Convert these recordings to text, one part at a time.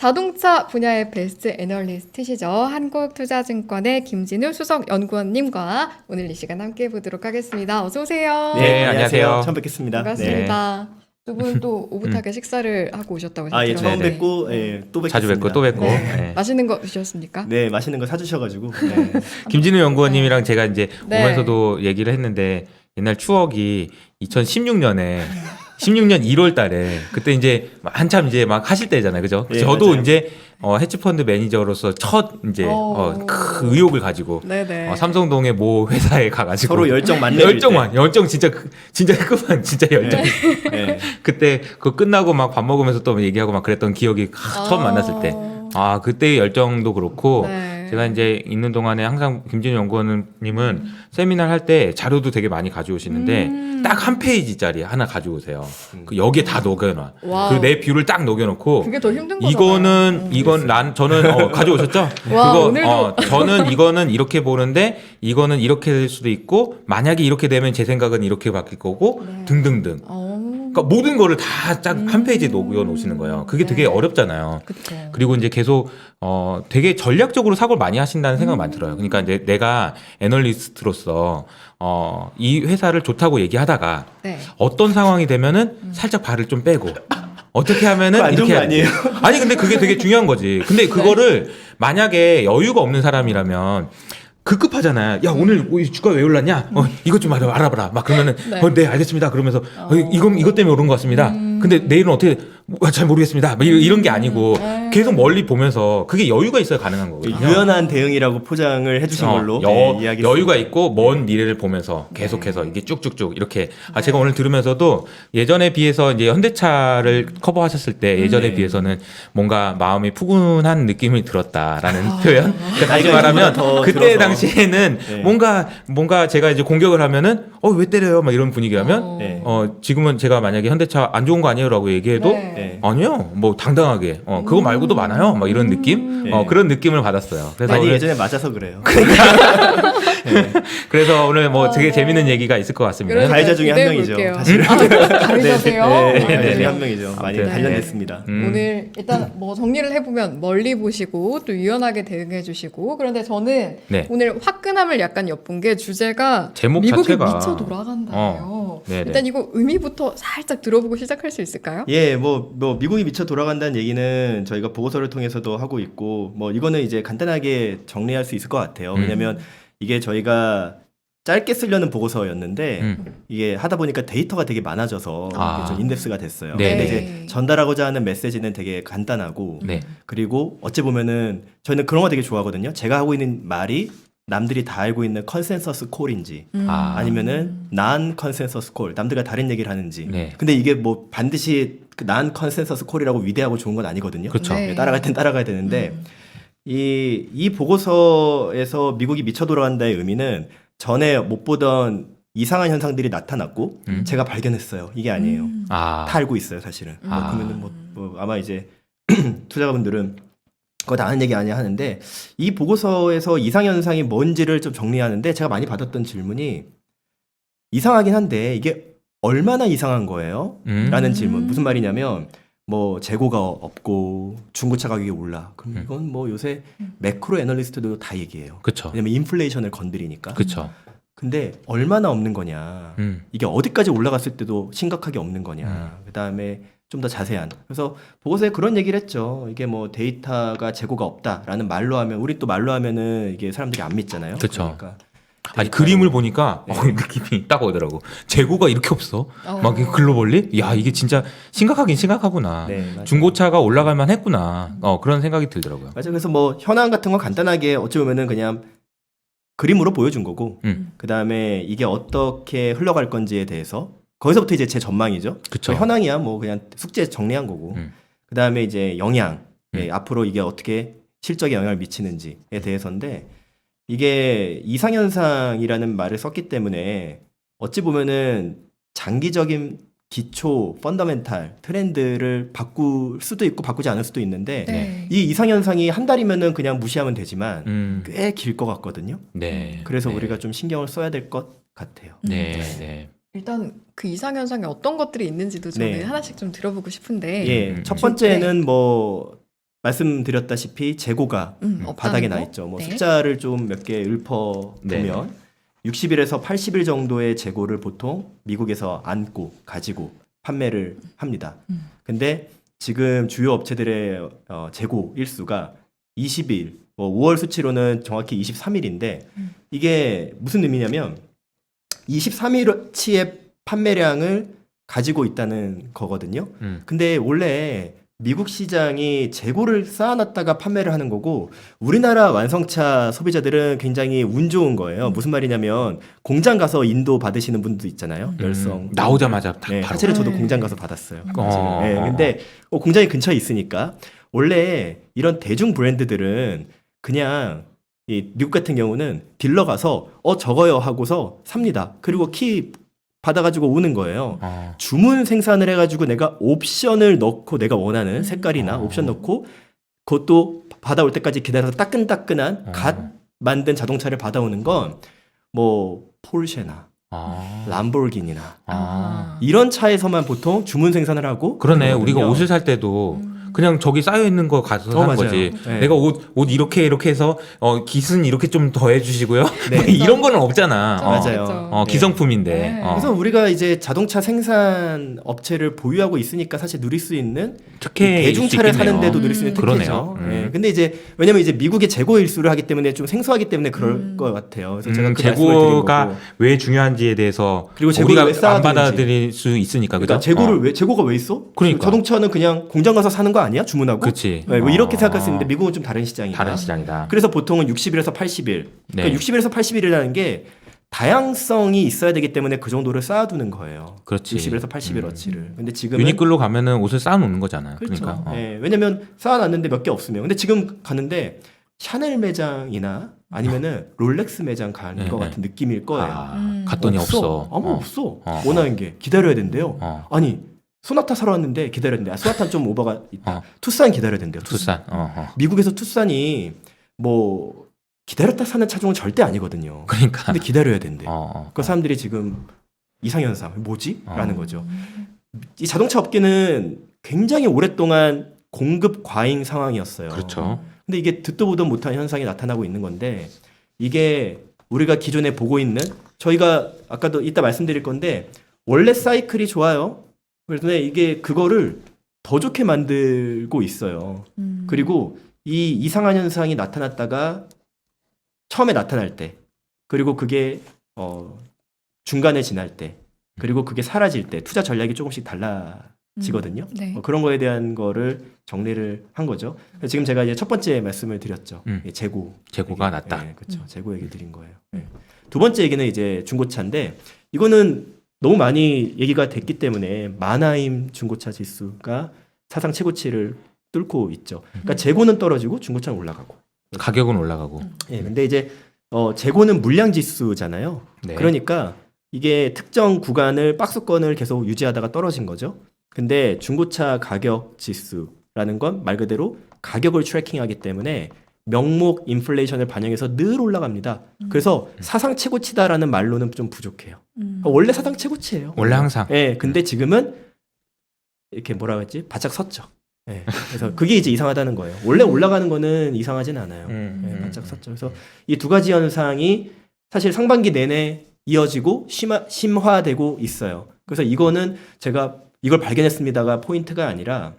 자동차 분야의 베스트 애널리스트시죠. 한국투자증권의 김진우 수석연구원님과 오늘 이 시간 함께 해보도록 하겠습니다. 어서 오세요. 네, 안녕하세요. 처음 뵙겠습니다. 반갑습니다. 두 분 또 오붓하게 식사를 하고 오셨다고 예, 하셨더라고요. 처음 뵙고 또 뵙겠습니다. 자주 뵙고 또 뵙고. 네. 네. 맛있는 거 드셨습니까? 네, 맛있는 거 사주셔가지고. 네. 김진우 연구원님이랑 제가 이제 네. 오면서도 얘기를 했는데 옛날 추억이 2016년에 16년 1월 달에 그때 이제 한참 이제 막 하실 때잖아요. 그죠? 예, 저도 맞아요. 이제 헤지펀드 매니저로서 첫 이제 큰 의욕을 가지고 네네. 삼성동의 모 회사에 가가지고 서로 열정 만렙일 열정 진짜 진짜 끝만 진짜 열정. 네. 그때 그거 끝나고 막 밥 먹으면서 또 얘기하고 막 그랬던 기억이 처음 만났을 때. 아 그때의 열정도 그렇고 네. 제가 이제 있는 동안에 항상 김진우 연구원님은 세미나를 할 때 자료도 되게 많이 가져오시는데 딱 한 페이지짜리 하나 가져오세요. 그 여기에 다 녹여놔. 와우. 그리고 내 뷰를 딱 녹여놓고 그게 더 힘든 거잖아요. 저는 가져오셨죠? 와, 그거 오늘도. 저는 이거는 이렇게 보는데 이거는 이렇게 될 수도 있고 만약에 이렇게 되면 제 생각은 이렇게 바뀔 거고 네. 등등등. 그러니까 모든 거를 다 딱 한 페이지에 녹여 놓으시는 거예요. 그게 되게 네. 어렵잖아요. 그쵸. 그리고 이제 계속 되게 전략적으로 사고를 많이 하신다는 생각 많이 들어요. 그러니까 이제 내가 애널리스트로서 이 회사를 좋다고 얘기하다가 네. 어떤 상황이 되면은 살짝 발을 좀 빼고 어떻게 하면은 그거 안 좋은 이렇게 거 해야 돼. 아니에요? 아니 근데 그게 되게 중요한 거지. 근데 그거를 만약에 여유가 없는 사람이라면 급급하잖아요. 야 오늘 주가 왜 올랐냐? 이것 좀 알아봐라. 막 그러면은 네. 네 알겠습니다. 그러면서 이것 때문에 오른 것 같습니다. 근데 내일은 어떻게 잘 모르겠습니다. 뭐 이런 게 아니고 계속 멀리 보면서 그게 여유가 있어야 가능한 거거든요. 유연한 대응이라고 포장을 해주신 걸로 이야기. 여유가 있고 먼 미래를 보면서 계속해서 이게 쭉쭉쭉 이렇게 제가 오늘 들으면서도 예전에 비해서 이제 현대차를 커버하셨을 때 예전에 네. 비해서는 뭔가 마음이 푸근한 느낌이 들었다라는 표현. 그러니까 다시 나이가 말하면 더 그때 들어서. 당시에는 네. 뭔가 제가 이제 공격을 하면은 왜 때려요? 막 이런 분위기라면 네. 지금은 제가 만약에 현대차 안 좋은 거 아니에요라고 얘기해도 네. 네. 아니요 뭐 당당하게 그거 말고도 많아요. 막 이런 느낌. 네. 그런 느낌을 받았어요. 그래서 많이 오늘 예전에 맞아서 그래요. 그래서 오늘 뭐 되게 재밌는 얘기가 있을 것 같습니다. 그러니까 가해자 중에 한 기대해 명이죠. 볼게요. 사실은. 가해자세요? 네, 아, 가해자 중에 네. 한 명이죠. 많이 아무튼, 단련됐습니다. 오늘 일단 뭐 정리를 해보면 멀리 보시고 또 유연하게 대응해 주시고 그런데 저는 네. 오늘 화끈함을 약간 엿본 게 주제가 제목 미국이 자체가 미쳐 돌아간다예요. 네네. 일단 이거 의미부터 살짝 들어보고 시작할 수 있을까요? 예, 뭐 미국이 미쳐 돌아간다는 얘기는 저희가 보고서를 통해서도 하고 있고 뭐 이거는 이제 간단하게 정리할 수 있을 것 같아요. 왜냐면 이게 저희가 짧게 쓰려는 보고서였는데 이게 하다 보니까 데이터가 되게 많아져서 이게 좀 인덱스가 됐어요. 네. 근데 이제 전달하고자 하는 메시지는 되게 간단하고 네. 그리고 어찌 보면은 저희는 그런 거 되게 좋아하거든요. 제가 하고 있는 말이 남들이 다 알고 있는 컨센서스 콜인지 아니면은 난 컨센서스 콜 남들과 다른 얘기를 하는지. 네. 근데 이게 뭐 반드시 난 컨센서스 콜이라고 위대하고 좋은 건 아니거든요. 그렇죠. 네. 따라갈 땐 따라가야 되는데 이 보고서에서 미국이 미쳐 돌아간다의 의미는 전에 못 보던 이상한 현상들이 나타났고 제가 발견했어요. 이게 아니에요. 다 알고 있어요, 사실은. 그러면은 뭐 아마 이제 투자자분들은 그거 다 아는 얘기 아니야 하는데 이 보고서에서 이상 현상이 뭔지를 좀 정리하는데 제가 많이 받았던 질문이 이상하긴 한데 이게 얼마나 이상한 거예요? 라는 질문. 무슨 말이냐면 뭐 재고가 없고 중고차 가격이 올라. 그럼 이건 뭐 요새 매크로 애널리스트도 다 얘기해요. 그렇죠. 왜냐면 인플레이션을 건드리니까. 그렇죠. 근데 얼마나 없는 거냐. 이게 어디까지 올라갔을 때도 심각하게 없는 거냐. 그다음에 좀 더 자세한. 그래서 보고서에 그런 얘기를 했죠. 이게 뭐 데이터가 재고가 없다라는 말로 하면 우리 또 말로 하면은 이게 사람들이 안 믿잖아요. 그쵸. 그러니까 아니 데이터로- 그림을 보니까 느낌이 딱 오더라고. 재고가 이렇게 없어. 막 이 글로벌리? 야 이게 진짜 심각하긴 심각하구나. 네, 맞아요. 중고차가 올라갈만 했구나. 그런 생각이 들더라고요. 맞아요. 그래서 뭐 현황 같은 거 간단하게 어찌 보면은 그냥 그림으로 보여준 거고 그다음에 이게 어떻게 흘러갈 건지에 대해서 거기서부터 이제 제 전망이죠. 그쵸. 현황이야 뭐 그냥 숙제 정리한 거고 그다음에 이제 영향 앞으로 이게 어떻게 실적에 영향을 미치는지에 대해서인데 이게 이상현상이라는 말을 썼기 때문에 어찌 보면은 장기적인 기초 펀더멘탈 트렌드를 바꿀 수도 있고 바꾸지 않을 수도 있는데 네. 이 이상현상이 한 달이면은 그냥 무시하면 되지만 꽤 길 것 같거든요. 네. 그래서 네. 우리가 좀 신경을 써야 될 것 같아요. 네. 네. 일단 그 이상 현상에 어떤 것들이 있는지도 저는 네. 하나씩 좀 들어보고 싶은데 첫 번째는 뭐 말씀드렸다시피 재고가 없다는 바닥에 거? 나 있죠. 뭐 네. 숫자를 좀 몇 개 읊어 네. 보면 60일에서 80일 정도의 재고를 보통 미국에서 안고 가지고 판매를 합니다. 근데 지금 주요 업체들의 재고 일수가 20일, 뭐 5월 수치로는 정확히 23일인데 이게 무슨 의미냐면 23일치의 판매량을 가지고 있다는 거거든요. 근데 원래 미국 시장이 재고를 쌓아놨다가 판매를 하는 거고 우리나라 완성차 소비자들은 굉장히 운 좋은 거예요. 무슨 말이냐면 공장 가서 인도 받으시는 분도 있잖아요. 열성 나오자마자 다 네, 바로. 사실은 저도 네. 공장 가서 받았어요. 어, 네, 근데 공장이 근처에 있으니까 원래 이런 대중 브랜드들은 그냥 이 미국 같은 경우는 딜러 가서 저거요 하고서 삽니다. 그리고 키 받아가지고 오는 거예요. 주문 생산을 해가지고 내가 옵션을 넣고 내가 원하는 색깔이나 옵션 넣고 그것도 받아올 때까지 기다려서 따끈따끈한 갓 만든 자동차를 받아오는 건 뭐 폴쉐나 람보르기니나 이런 차에서만 보통 주문 생산을 하고 그러네. 그러거든요. 우리가 옷을 살 때도 그냥 저기 쌓여 있는 거 가서 사는 맞아요. 거지. 네. 내가 옷 이렇게 해서 깃은 이렇게 좀 더 해주시고요. 네. 이런 거는 없잖아. 맞아요. 네. 기성품인데. 네. 그래서 우리가 이제 자동차 생산 업체를 보유하고 있으니까 사실 누릴 수 있는 특혜 대중차를 사는데도 누릴 수 있는 그러네요. 특혜죠. 네. 근데 이제 왜냐면 이제 미국의 재고 일수를 하기 때문에 좀 생소하기 때문에 그럴 것 같아요. 그래서 제가 그 말씀을 드린 재고가 거고. 왜 중요한지에 대해서 그리고 재고를 왜 우리가 안 쌓아두는지. 받아들일 수 있으니까. 그러니까 그죠? 재고가 왜 있어? 그러니까. 자동차는 그냥 공장 가서 사는 거 아니야? 주문하고? 그치. 네, 뭐 이렇게 생각할 수 있는데 미국은 좀 다른 시장이다. 다른 시장이다. 그래서 보통은 60일에서 80일. 네. 그러니까 60일에서 80일이라는 게 다양성이 있어야 되기 때문에 그 정도를 쌓아두는 거예요. 그렇지. 60일에서 80일 어치를. 근데 지금은 유니클로 가면은 옷을 쌓아놓는 거잖아. 그렇죠. 그러니까. 예, 왜냐면 쌓아놨는데 몇 개 없으면. 근데 지금 가는데 샤넬 매장이나 아니면은 롤렉스 매장 가는 네, 것 네. 같은 느낌일 거예요. 갔더니 없어. 아무 없어. 어. 원하는 게 기다려야 된대요. 어. 아니 소나타 사러 왔는데 기다려야 된대. 소나타는 좀 오버가 있다. 어. 투싼 기다려야 된대요. 투싼. 미국에서 투싼이 뭐 기다렸다 사는 차종은 절대 아니거든요. 그러니까. 근데 기다려야 된대. 어. 그 사람들이 지금 이상현상 뭐지? 어. 라는 거죠. 이 자동차 업계는 굉장히 오랫동안 공급 과잉 상황이었어요. 그렇죠. 근데 이게 듣도 보도 못한 현상이 나타나고 있는 건데 이게 우리가 기존에 보고 있는 저희가 아까도 이따 말씀드릴 건데 원래 사이클이 좋아요. 그래서 이게 그거를 더 좋게 만들고 있어요. 그리고 이 이상한 현상이 나타났다가 처음에 나타날 때 그리고 그게 중간에 지날 때 그리고 그게 사라질 때 투자 전략이 조금씩 달라지거든요. 네. 그런 거에 대한 거를 정리를 한 거죠. 지금 제가 이제 첫 번째 말씀을 드렸죠. 예, 재고가 얘기. 낮다. 예, 그렇죠. 재고 얘기 드린 거예요. 예. 두 번째 얘기는 이제 중고차인데 이거는 너무 많이 얘기가 됐기 때문에 마나임 중고차 지수가 사상 최고치를 뚫고 있죠. 그러니까 재고는 떨어지고 중고차는 올라가고. 가격은 올라가고. 예, 근데 이제 재고는 물량 지수잖아요. 네. 그러니까 이게 특정 구간을 박스권을 계속 유지하다가 떨어진 거죠. 근데 중고차 가격 지수라는 건 말 그대로 가격을 트래킹하기 때문에 명목 인플레이션을 반영해서 늘 올라갑니다. 그래서 사상 최고치다라는 말로는 좀 부족해요. 원래 사상 최고치예요. 원래 항상. 예, 근데 지금은 이렇게 뭐라 그랬지? 바짝 섰죠. 예, 그래서 그게 이제 이상하다는 거예요. 원래 올라가는 거는 이상하진 않아요. 예, 바짝 섰죠. 그래서 이 두 가지 현상이 사실 상반기 내내 이어지고 심화되고 있어요. 그래서 이거는 제가 이걸 발견했습니다가 포인트가 아니라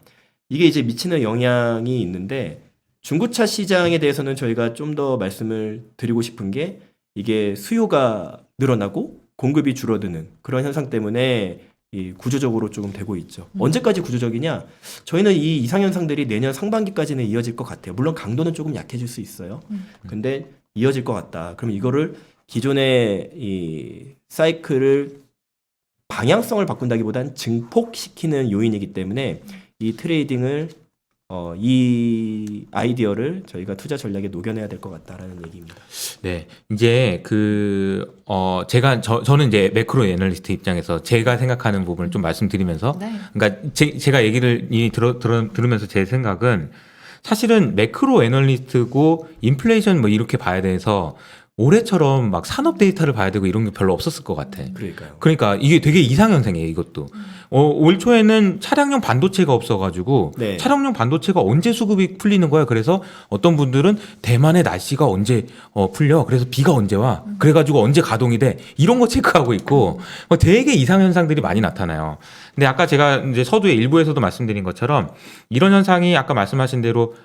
이게 이제 미치는 영향이 있는데 중고차 시장에 대해서는 저희가 좀 더 말씀을 드리고 싶은 게 이게 수요가 늘어나고 공급이 줄어드는 그런 현상 때문에 이 구조적으로 조금 되고 있죠. 언제까지 구조적이냐? 저희는 이 이상 현상들이 내년 상반기까지는 이어질 것 같아요. 물론 강도는 조금 약해질 수 있어요. 근데 이어질 것 같다. 그럼 이거를 기존의 이 사이클을 방향성을 바꾼다기보단 증폭시키는 요인이기 때문에 이 트레이딩을 이 아이디어를 저희가 투자 전략에 녹여내야 될 것 같다라는 얘기입니다. 네, 이제 저는 이제 매크로 애널리스트 입장에서 제가 생각하는 부분을 좀 말씀드리면서, 네. 그러니까 제가 얘기를 들으면서 제 생각은 사실은 매크로 애널리스트고 인플레이션 뭐 이렇게 봐야 돼서 올해처럼 막 산업 데이터를 봐야 되고 이런 게 별로 없었을 것 같아. 그러니까요. 그러니까 이게 되게 이상현상이에요, 이것도. 올 초에는 차량용 반도체가 없어가지고 네. 차량용 반도체가 언제 수급이 풀리는 거야. 그래서 어떤 분들은 대만의 날씨가 언제 풀려. 그래서 비가 언제 와. 그래가지고 언제 가동이 돼. 이런 거 체크하고 있고 되게 이상현상들이 많이 나타나요. 근데 아까 제가 이제 서두에 일부에서도 말씀드린 것처럼 이런 현상이 아까 말씀하신 대로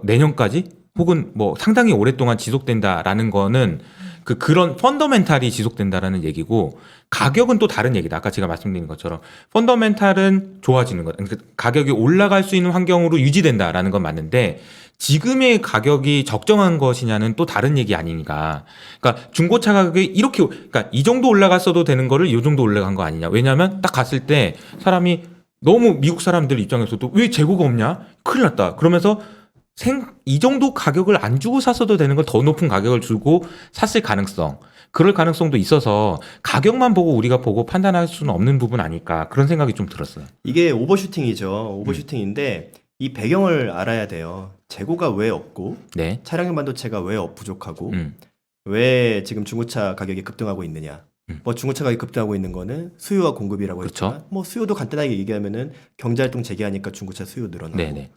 내년까지 혹은 뭐 상당히 오랫동안 지속된다라는 거는 그런 펀더멘탈이 지속된다라는 얘기고 가격은 또 다른 얘기다. 아까 제가 말씀드린 것처럼 펀더멘탈은 좋아지는 것, 그러니까 가격이 올라갈 수 있는 환경으로 유지된다라는 건 맞는데 지금의 가격이 적정한 것이냐는 또 다른 얘기 아니니까. 그러니까 중고차 가격이 이렇게, 그러니까 이 정도 올라갔어도 되는 거를 이 정도 올라간 거 아니냐. 왜냐하면 딱 갔을 때 사람이 너무 미국 사람들 입장에서도 왜 재고가 없냐? 큰일 났다. 그러면서 이 정도 가격을 안 주고 샀어도 되는 걸 더 높은 가격을 주고 샀을 가능성, 그럴 가능성도 있어서 가격만 보고 우리가 보고 판단할 수는 없는 부분 아닐까 그런 생각이 좀 들었어요. 이게 오버슈팅이죠. 오버슈팅인데 이 배경을 알아야 돼요. 재고가 왜 없고 네. 차량용 반도체가 왜 부족하고 음. 왜 지금 중고차 가격이 급등하고 있느냐. 뭐 중고차 가격이 급등하고 있는 거는 수요와 공급이라고 그렇죠. 했지만 뭐 수요도 간단하게 얘기하면은 경제활동 재개하니까 중고차 수요 늘어나고 네네.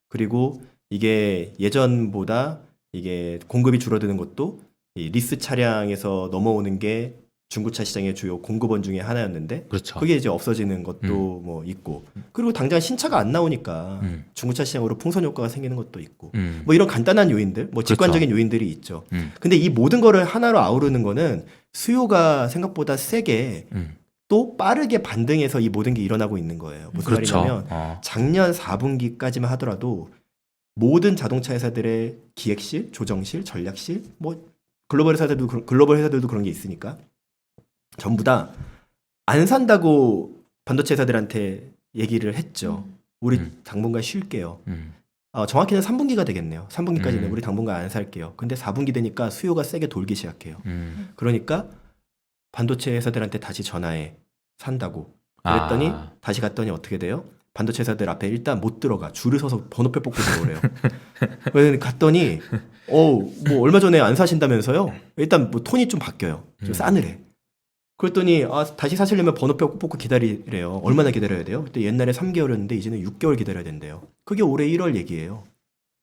그리고 이게 예전보다 이게 공급이 줄어드는 것도 이 리스 차량에서 넘어오는 게 중고차 시장의 주요 공급원 중에 하나였는데 그렇죠. 그게 이제 없어지는 것도 뭐 있고 그리고 당장 신차가 안 나오니까 중고차 시장으로 풍선 효과가 생기는 것도 있고 뭐 이런 간단한 요인들 뭐 직관적인 요인들이 있죠. 근데 이 모든 거를 하나로 아우르는 거는 수요가 생각보다 세게 또 빠르게 반등해서 이 모든 게 일어나고 있는 거예요. 무슨 그렇죠. 말이냐면 작년 4분기까지만 하더라도 모든 자동차 회사들의 기획실, 조정실, 전략실, 뭐 글로벌 회사들도 그런 게 있으니까 전부 다 안 산다고 반도체 회사들한테 얘기를 했죠. 우리 당분간 쉴게요. 정확히는 3분기가 되겠네요. 3분기까지는 우리 당분간 안 살게요. 근데 4분기 되니까 수요가 세게 돌기 시작해요. 그러니까 반도체 회사들한테 다시 전화해 산다고. 그랬더니 다시 갔더니 어떻게 돼요? 반도체 회사들 앞에 일단 못 들어가. 줄을 서서 번호표 뽑고 들어오래요. 그래서 갔더니 뭐 얼마 전에 안 사신다면서요? 일단 뭐 톤이 좀 바뀌어요. 좀 싸늘해. 그랬더니 다시 사시려면 번호표 뽑고 기다리래요. 얼마나 기다려야 돼요? 그때 옛날에 3개월이었는데 이제는 6개월 기다려야 된대요. 그게 올해 1월 얘기예요.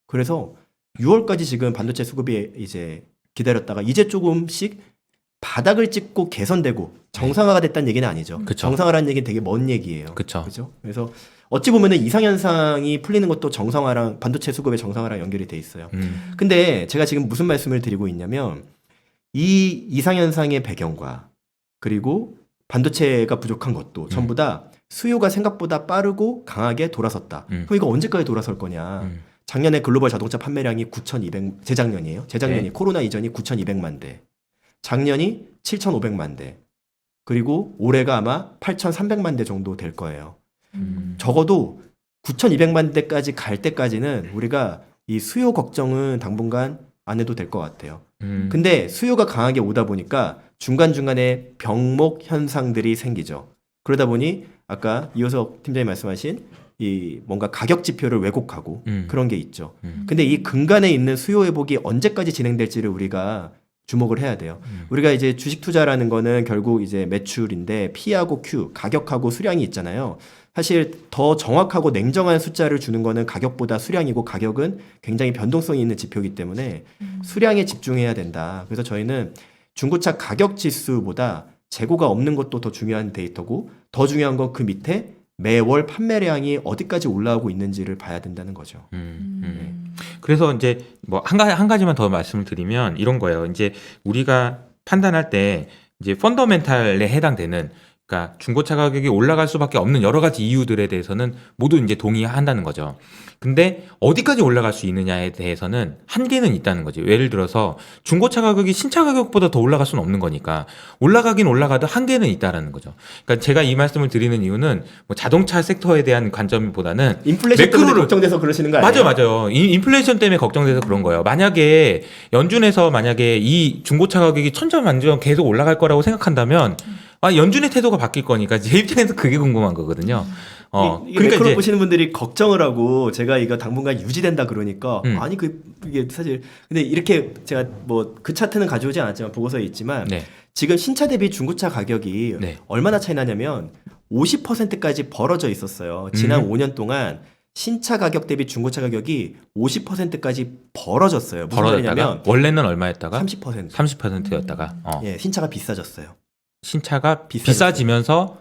그래서 6월까지 지금 반도체 수급이 이제 기다렸다가 이제 조금씩 바닥을 찍고 개선되고 정상화가 됐다는 얘기는 아니죠. 그쵸. 정상화라는 얘기는 되게 먼 얘기예요. 그쵸. 그죠? 그래서 어찌 보면은 이상현상이 풀리는 것도 정상화랑 반도체 수급의 정상화랑 연결이 돼 있어요. 근데 제가 지금 무슨 말씀을 드리고 있냐면 이 이상현상의 배경과 그리고 반도체가 부족한 것도 전부 다 수요가 생각보다 빠르고 강하게 돌아섰다. 그럼 이거 언제까지 돌아설 거냐? 작년에 글로벌 자동차 판매량이 9,200, 재작년이에요. 재작년이 네. 코로나 이전이 9,200만 대. 작년이 7,500만 대. 그리고 올해가 아마 8,300만 대 정도 될 거예요. 적어도 9,200만 대까지 갈 때까지는 우리가 이 수요 걱정은 당분간 안 해도 될 것 같아요. 근데 수요가 강하게 오다 보니까 중간중간에 병목 현상들이 생기죠. 그러다 보니 아까 이호석 팀장님 말씀하신 이 뭔가 가격 지표를 왜곡하고 그런 게 있죠. 근데 이 근간에 있는 수요 회복이 언제까지 진행될지를 우리가 주목을 해야 돼요. 우리가 이제 주식 투자라는 거는 결국 이제 매출인데 P하고 Q, 가격하고 수량이 있잖아요. 사실 더 정확하고 냉정한 숫자를 주는 거는 가격보다 수량이고 가격은 굉장히 변동성이 있는 지표이기 때문에 수량에 집중해야 된다. 그래서 저희는 중고차 가격 지수보다 재고가 없는 것도 더 중요한 데이터고 더 중요한 건 그 밑에 매월 판매량이 어디까지 올라오고 있는지를 봐야 된다는 거죠. 그래서 이제 뭐 한 가지만 더 말씀을 드리면 이런 거예요. 이제 우리가 판단할 때 이제 펀더멘탈에 해당되는 그러니까 중고차 가격이 올라갈 수밖에 없는 여러 가지 이유들에 대해서는 모두 이제 동의한다는 거죠. 근데 어디까지 올라갈 수 있느냐에 대해서는 한계는 있다는 거죠. 예를 들어서 중고차 가격이 신차 가격보다 더 올라갈 수는 없는 거니까 올라가긴 올라가도 한계는 있다라는 거죠. 그러니까 제가 이 말씀을 드리는 이유는 뭐 자동차 섹터에 대한 관점보다는 인플레이션 때문에 걱정돼서 그러시는 거 아니에요? 맞아요. 인플레이션 때문에 걱정돼서 그런 거예요. 만약에 연준에서 만약에 이 중고차 가격이 천차만전 계속 올라갈 거라고 생각한다면 연준의 태도가 바뀔 거니까 제 입장에서 그게 궁금한 거거든요. 이게 매크로 보시는 분들이 걱정을 하고 제가 이거 당분간 유지된다 그러니까 아니 이게 사실 근데 이렇게 제가 뭐 그 차트는 가져오지 않았지만 보고서에 있지만 네. 지금 신차 대비 중고차 가격이 네. 얼마나 차이 나냐면 50%까지 벌어져 있었어요. 지난 5년 동안 신차 가격 대비 중고차 가격이 50%까지 벌어졌어요. 무슨 벌어졌다가 말이냐면 원래는 얼마였다가 30%. 30%였다가 예, 신차가 비싸졌어요. 신차가 비싸졌어요. 비싸지면서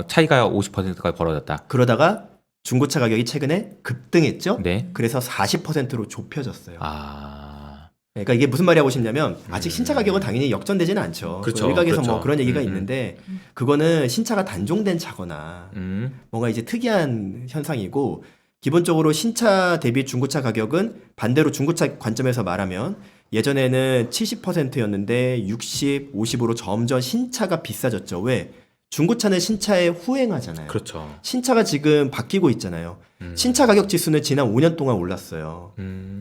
차이가 50%까지 벌어졌다. 그러다가 중고차 가격이 최근에 급등했죠. 네. 그래서 40%로 좁혀졌어요. 아. 그러니까 이게 무슨 말이 하고 싶냐면 아직 신차 가격은 당연히 역전되지는 않죠. 그렇죠. 일각에서 그렇죠. 뭐 그런 얘기가 있는데 그거는 신차가 단종된 차거나 뭔가 이제 특이한 현상이고 기본적으로 신차 대비 중고차 가격은 반대로 중고차 관점에서 말하면 예전에는 70%였는데 60, 50으로 점점 신차가 비싸졌죠. 왜? 중고차는 신차에 후행하잖아요. 그렇죠. 신차가 지금 바뀌고 있잖아요. 신차 가격 지수는 지난 5년 동안 올랐어요.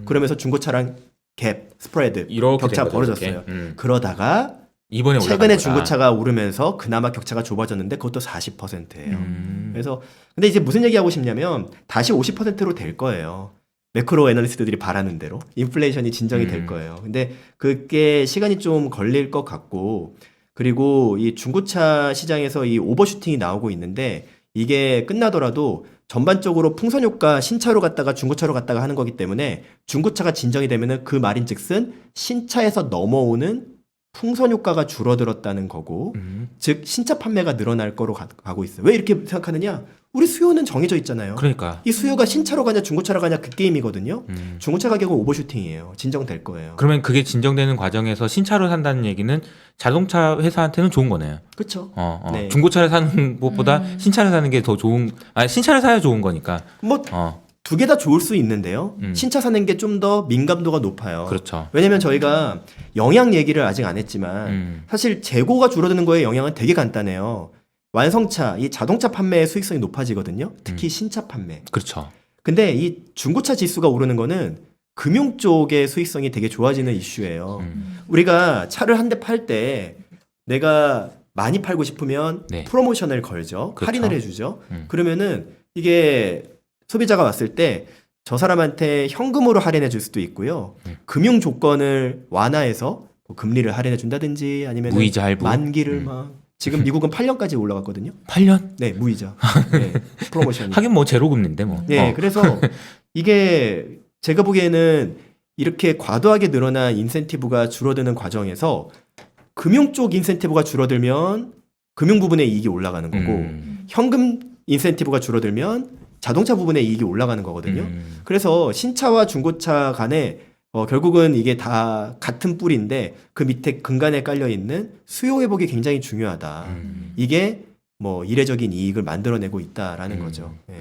그러면서 중고차랑 갭, 스프레드, 이렇게 격차가 된 거죠, 벌어졌어요. 이렇게. 그러다가 이번에 최근에 올라간 거다. 중고차가 오르면서 그나마 격차가 좁아졌는데 그것도 40%예요. 음. 그래서 근데 이제 무슨 얘기하고 싶냐면 다시 50%로 될 거예요. 매크로 애널리스트들이 바라는 대로 인플레이션이 진정이 될 거예요. 근데 그게 시간이 좀 걸릴 것 같고 그리고 이 중고차 시장에서 이 오버슈팅이 나오고 있는데 이게 끝나더라도 전반적으로 풍선 효과 신차로 갔다가 중고차로 갔다가 하는 거기 때문에 중고차가 진정이 되면은 그 말인즉슨 신차에서 넘어오는 풍선 효과가 줄어들었다는 거고 즉 신차 판매가 늘어날 거로 가고 있어요. 왜 이렇게 생각하느냐? 우리 수요는 정해져 있잖아요. 그러니까. 이 수요가 신차로 가냐 중고차로 가냐 그 게임이거든요. 중고차 가격은 오버슈팅이에요. 진정될 거예요. 그러면 그게 진정되는 과정에서 신차로 산다는 얘기는 자동차 회사한테는 좋은 거네요. 그렇죠. 네. 중고차를 사는 것보다 신차를 사는 게 더 좋은, 신차를 사야 좋은 거니까. 뭐 두 개 다 좋을 수 있는데요. 신차 사는 게 좀 더 민감도가 높아요. 그렇죠. 왜냐면 저희가 영양 얘기를 아직 안 했지만 사실 재고가 줄어드는 거에 영향은 되게 간단해요. 완성차, 이 자동차 판매의 수익성이 높아지거든요. 특히 신차 판매. 그렇죠. 근데 이 중고차 지수가 오르는 거는 금융 쪽의 수익성이 되게 좋아지는 이슈예요. 우리가 차를 한 대 팔 때 내가 많이 팔고 싶으면 네. 프로모션을 걸죠. 그렇죠. 할인을 해주죠. 그러면은 이게 소비자가 왔을 때 저 사람한테 현금으로 할인해 줄 수도 있고요. 금융 조건을 완화해서 뭐 금리를 할인해 준다든지 아니면 무이자 할부. 만기를 막 지금 미국은 8년까지 올라갔거든요. 8년? 네, 무이자. 네, 프로모션이. 하긴 뭐 제로금리인데 뭐. 네, 그래서 이게 제가 보기에는 이렇게 과도하게 늘어난 인센티브가 줄어드는 과정에서 금융 쪽 인센티브가 줄어들면 금융 부분의 이익이 올라가는 거고 현금 인센티브가 줄어들면 자동차 부분의 이익이 올라가는 거거든요. 그래서 신차와 중고차 간에 결국은 이게 다 같은 뿔인데 그 밑에 근간에 깔려 있는 수요 회복이 굉장히 중요하다. 이게 뭐 이례적인 이익을 만들어내고 있다라는 거죠. 네.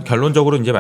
결론적으로 이제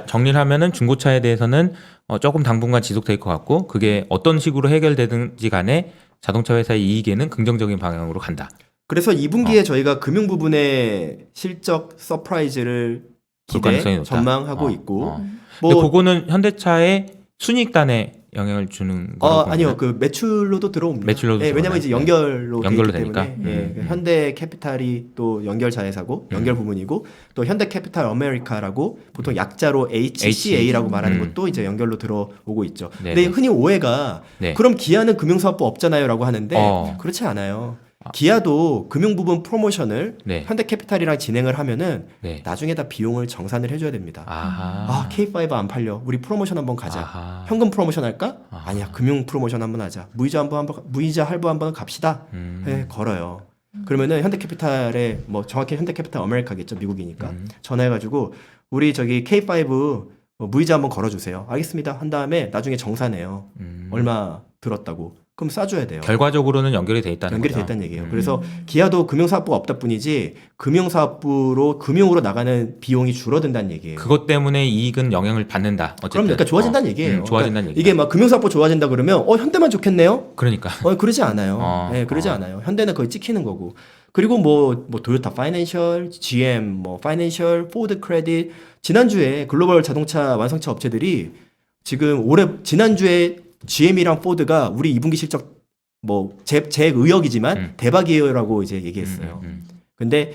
정리를 하면은 중고차에 대해서는 조금 당분간 지속될 것 같고 그게 어떤 식으로 해결되든지 간에 자동차 회사의 이익에는 긍정적인 방향으로 간다. 그래서 2분기에 저희가 금융 부분의 실적 서프라이즈를 볼 기대 가능성이 높다. 전망하고 있고 근데 뭐 그거는 현대차의 순이익단에 영향을 주는 거라고 아니요 보나요? 그 매출로도 들어옵니다. 매출로도 네, 왜냐면 들어오나요? 이제 연결로 돼 연결로 있기 되니까. 때문에 그 현대 캐피탈이 또 연결 자회사고 연결 부문이고 또 현대 캐피탈 아메리카라고 보통 약자로 HCA라고 말하는 것도 이제 연결로 들어오고 있죠. 네네. 근데 흔히 오해가 네. 그럼 기아는 금융사업부 없잖아요라고 하는데 그렇지 않아요. 기아도 금융 부분 프로모션을 네. 현대캐피탈이랑 진행을 하면은 네. 나중에 다 비용을 정산을 해줘야 됩니다. 아하. K5 안 팔려. 우리 프로모션 한번 가자. 아하. 현금 프로모션 할까? 아니야. 금융 프로모션 한번 하자. 무이자 할부 한번 갑시다. 네, 걸어요. 그러면은 현대캐피탈에 뭐 정확히 현대캐피탈 아메리카겠죠. 미국이니까. 전화해가지고 우리 저기 K5 무이자 한번 걸어주세요. 알겠습니다. 한 다음에 나중에 정산해요. 얼마 들었다고. 그럼 싸줘야 돼요. 결과적으로는 연결이 돼 있다는 연결이 거죠. 돼 있다는 얘기예요. 그래서 기아도 금융사업부가 없다 뿐이지 금융사업부로 금융으로 나가는 비용이 줄어든다는 얘기예요. 그것 때문에 이익은 영향을 받는다. 어쨌든. 그럼 그러니까 좋아진다는 얘기예요. 좋아진다는 그러니까 이게 막 금융사업부 좋아진다 그러면 현대만 좋겠네요. 그러니까. 그러지 않아요. 네, 그러지 않아요. 현대는 거의 찍히는 거고. 그리고 뭐 도요타 파이낸셜, GM 뭐 파이낸셜, 포드 크레딧 지난주에 글로벌 자동차 완성차 업체들이 지금 지난주에 GM이랑 포드가 우리 2분기 실적 뭐 제 의역이지만 대박이에요라고 이제 얘기했어요. 근데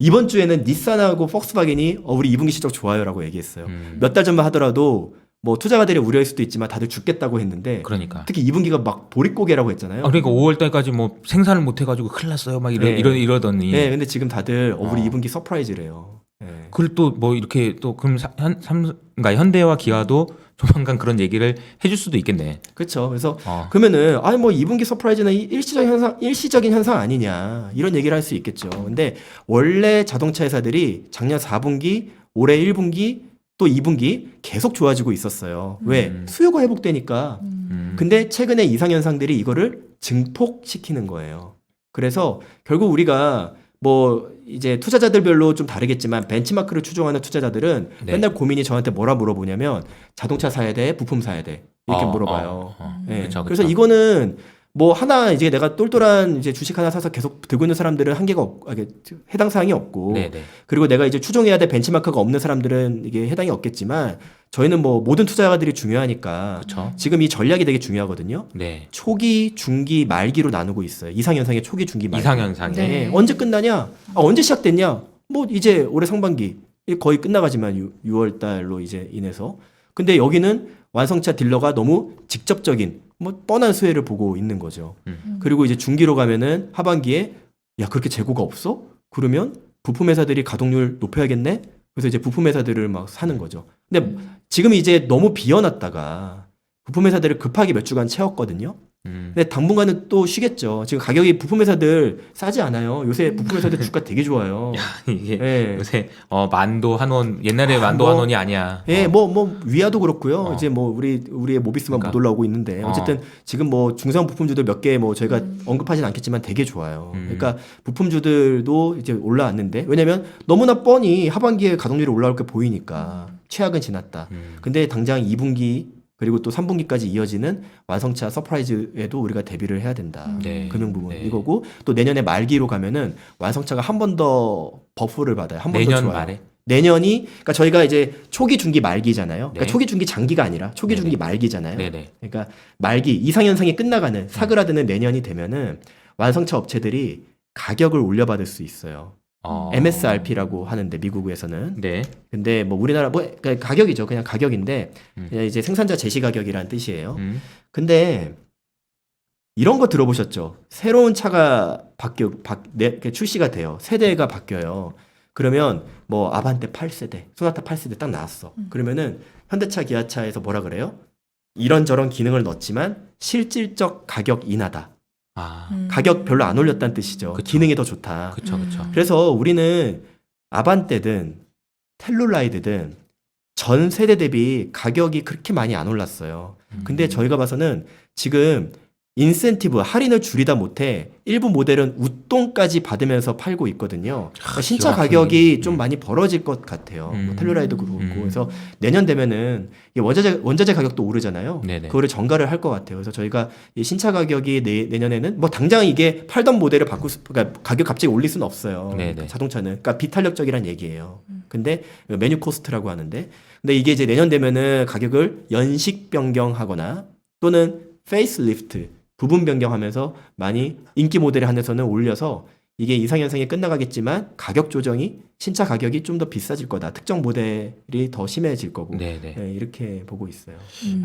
이번 주에는 닛산하고 폭스바겐이 우리 2분기 실적 좋아요라고 얘기했어요. 몇 달 전만 하더라도 뭐 투자가들이 우려할 수도 있지만 다들 죽겠다고 했는데 그러니까. 특히 2분기가 막 보릿고개라고 했잖아요. 그러니까 5월 달까지 뭐 생산을 못 해가지고 큰일 났어요. 막 네. 이러더니. 네, 근데 지금 다들 우리 2분기 서프라이즈래요. 네. 그걸 또 뭐 이렇게 또 그럼 그러니까 현대와 기아도 조만간 그런 얘기를 해줄 수도 있겠네. 그렇죠. 그래서 그러면은 아니 뭐 2분기 서프라이즈는 일시적인 현상 아니냐 이런 얘기를 할 수 있겠죠. 근데 원래 자동차 회사들이 작년 4분기, 올해 1분기 또 2분기 계속 좋아지고 있었어요. 왜? 수요가 회복되니까. 근데 최근에 이상 현상들이 이거를 증폭시키는 거예요. 그래서 결국 우리가 뭐 이제 투자자들별로 좀 다르겠지만 벤치마크를 추종하는 투자자들은 네. 맨날 고민이 저한테 뭐라 물어보냐면 자동차 사야 돼, 부품 사야 돼 이렇게 물어봐요. 네. 그쵸, 그래서 그쵸. 이거는 뭐 하나 이제 내가 똘똘한 이제 주식 하나 사서 계속 들고 있는 사람들은 한계가 해당 사항이 없고 네네. 그리고 내가 이제 추종해야 될 벤치마크가 없는 사람들은 이게 해당이 없겠지만 저희는 뭐 모든 투자자들이 중요하니까 그렇죠. 지금 이 전략이 되게 중요하거든요. 네. 초기, 중기, 말기로 나누고 있어요. 이상현상의 초기, 중기, 말기. 이상현상이. 네. 언제 끝나냐? 언제 시작됐냐? 뭐 이제 올해 상반기 거의 끝나가지만 6월 달로 이제 인해서. 근데 여기는 완성차 딜러가 너무 직접적인 뭐 뻔한 수혜를 보고 있는 거죠. 그리고 이제 중기로 가면은 하반기에 야 그렇게 재고가 없어? 그러면 부품 회사들이 가동률 높여야겠네. 그래서 이제 부품 회사들을 막 사는 거죠. 근데 지금 이제 너무 비어났다가 부품 회사들을 급하게 몇 주간 채웠거든요. 근데 당분간은 또 쉬겠죠. 지금 가격이 부품 회사들 싸지 않아요. 요새 부품 회사들 주가 되게 좋아요. 이게 예. 요새 만도 한원 옛날에 만도 뭐, 한원이 아니야. 예, 뭐 위아도 그렇고요. 이제 뭐 우리의 모비스만 그러니까. 못 올라오고 있는데 어쨌든 지금 뭐 중상 부품주들 몇 개 뭐 저희가 언급하진 않겠지만 되게 좋아요. 그러니까 부품주들도 이제 올라왔는데 왜냐면 너무나 뻔히 하반기에 가동률이 올라올 게 보이니까 최악은 지났다. 근데 당장 2분기 그리고 또 3분기까지 이어지는 완성차 서프라이즈에도 우리가 대비를 해야 된다. 네. 금융 부분 네. 이거고 또 내년에 말기로 가면은 완성차가 한 번 더 버프를 받아요. 한 번 더 내년 좋아요. 말에. 내년이 그러니까 저희가 이제 초기 중기 말기잖아요. 그러니까 네. 초기 중기 장기가 아니라 초기 네네. 중기 말기잖아요. 네네. 그러니까 말기 이상 현상이 끝나가는 사그라드는 내년이 되면은 완성차 업체들이 가격을 올려받을 수 있어요. MSRP라고 하는데 미국에서는 네. 근데 뭐 우리나라 뭐 그러니까 가격이죠. 그냥 가격인데 그냥 이제 생산자 제시 가격이라는 뜻이에요. 근데 이런 거 들어보셨죠? 새로운 차가 출시가 돼요. 세대가 바뀌어요. 그러면 뭐 아반떼 8세대, 소나타 8세대 딱 나왔어. 그러면은 현대차, 기아차에서 뭐라 그래요? 이런저런 기능을 넣었지만 실질적 가격 인하다. 가격 별로 안 올렸다는 뜻이죠. 그쵸. 기능이 더 좋다. 그렇죠. 그렇죠. 그래서 우리는 아반떼든 텔룰라이드든 전 세대 대비 가격이 그렇게 많이 안 올랐어요. 근데 저희가 봐서는 지금 인센티브 할인을 줄이다 못해 일부 모델은 웃돈까지 받으면서 팔고 있거든요. 그러니까 신차 기가 막히네. 가격이 좀 많이 벌어질 것 같아요. 뭐 텔루라이드 그렇고 그래서 내년 되면은 이게 원자재 가격도 오르잖아요. 네네. 그거를 전가를 할 것 같아요. 그래서 저희가 이 신차 가격이 내년에는 뭐 당장 이게 팔던 모델을 그러니까 가격 갑자기 올릴 수는 없어요. 네네. 자동차는 그러니까 비탄력적이란 얘기예요. 근데 메뉴 코스트라고 하는데 근데 이게 이제 내년 되면은 가격을 연식 변경하거나 또는 페이스리프트 부분 변경하면서 많이 인기 모델에 한해서는 올려서 이게 이상현상이 끝나가겠지만 가격 조정이 신차 가격이 좀 더 비싸질 거다. 특정 모델이 더 심해질 거고 네네. 네, 이렇게 보고 있어요.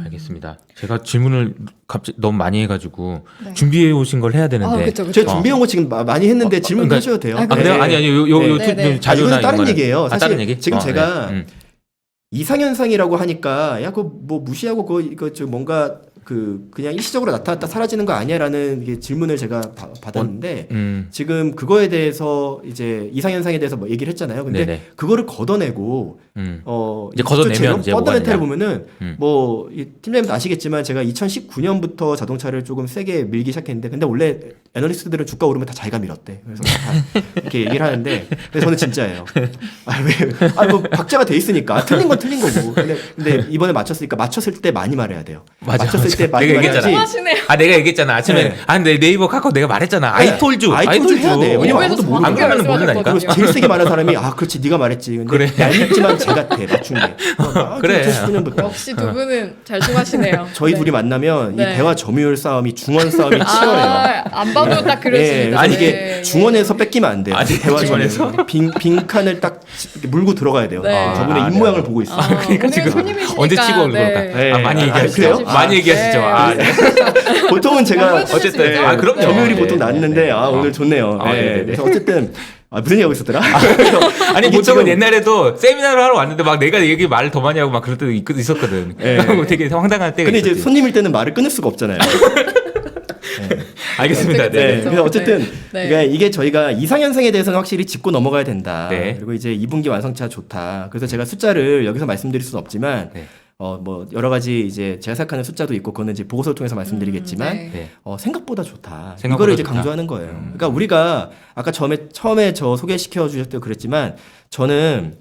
알겠습니다. 제가 질문을 갑자기 너무 많이 해가지고 네. 준비해 오신 걸 해야 되는데. 그렇죠, 제가 준비한 거 지금 많이 했는데 질문 그러니까- 하셔도 돼요. 아, 그래요? 네. 아니 네, 네. 자료나 이거는 다른 이런 얘기예요. 거는- 사실 다른 얘기? 지금 제가 네. 이상현상이라고 하니까 야 그거 뭐 무시하고 그거 저 뭔가 그냥 일시적으로 나타났다 사라지는 거 아니야라는 이게 질문을 제가 받았는데 지금 그거에 대해서 이제 이상현상에 대해서 뭐 얘기를 했잖아요. 근데 네네. 그거를 걷어내고 이제 걷어내면 이제 뭐가 펀더멘탈을 되냐? 보면은 뭐 이 팀장님도 아시겠지만 제가 2019년부터 자동차를 조금 세게 밀기 시작했는데 근데 원래 애널리스트들은 주가 오르면 다 자기가 밀었대. 그래서 다 이렇게 얘기를 하는데 근데 저는 진짜예요. 뭐 박자가 돼 있으니까 틀린 건 틀린 거고. 근데 이번에 맞췄으니까 맞췄을 때 많이 말해야 돼요. 맞췄을 때 많이 내가 얘기했잖아. 말하지. 하시네요. 아 내가 얘기했잖아. 아침에 네. 내 네이버 카카오 내가 말했잖아. 네. 아이톨주. 아이톨주 해야 돼. 왜냐면 일부에서 아무도 모르는 안 정확하게 그러면 모른다니까. 그리고 제일 세게 말하는 사람이 아 그렇지 네가 말했지. 근데 그래. 얄밉지만 제 같아 맞춘 게. 그래. 2019년부터 역시 두 분은 잘 통하시네요. 저희 네. 둘이 만나면 네. 이 대화 점유율 싸움이 중원 싸움이 치열해요. 안 봐도 딱 그러시네요. 아니 이게 네. 중원에서 뺏기면 안 돼요. 아니, 대화 중원에서? 점유율. 빈칸을 딱 이렇게 물고 들어가야 돼요. 네. 저분의 아, 입 네. 모양을 보고 있어. 아, 그러니까 오늘 지금 손님이시니까, 언제 치고 온 네. 걸까? 네. 많이 아, 얘기하시죠. 그래요? 많이 얘기하시죠. 네. 보통은 제가 보여주실 수 어쨌든 있죠? 아 그럼요. 점유율이 네. 보통 낮는데 아 오늘 좋네요. 아, 네. 네네네. 그래서 어쨌든 무슨 얘기하고 있었더라? 아니 이게 보통은 지금- 옛날에도 세미나를 하러 왔는데 막 내가 얘기 말을 더 많이 하고 막 그럴 때도 있었거든. 네. 되게 황당한 때가 근데 있었지. 이제 손님일 때는 말을 끊을 수가 없잖아요. 알겠습니다. 어떻게 네. 네. 그래서 어쨌든 네. 그러니까 이게 저희가 이상현상에 대해서는 확실히 짚고 넘어가야 된다. 네. 그리고 이제 2분기 완성차 좋다. 그래서 제가 숫자를 여기서 말씀드릴 수는 없지만 네. 뭐 여러 가지 이제 제가 생각하는 숫자도 있고 그거는 이제 보고서를 통해서 말씀드리겠지만 네. 네. 생각보다 좋다. 생각보다 이거를 이제 좋다. 강조하는 거예요. 그러니까 우리가 아까 처음에 저 소개시켜 주셨을 때 그랬지만 저는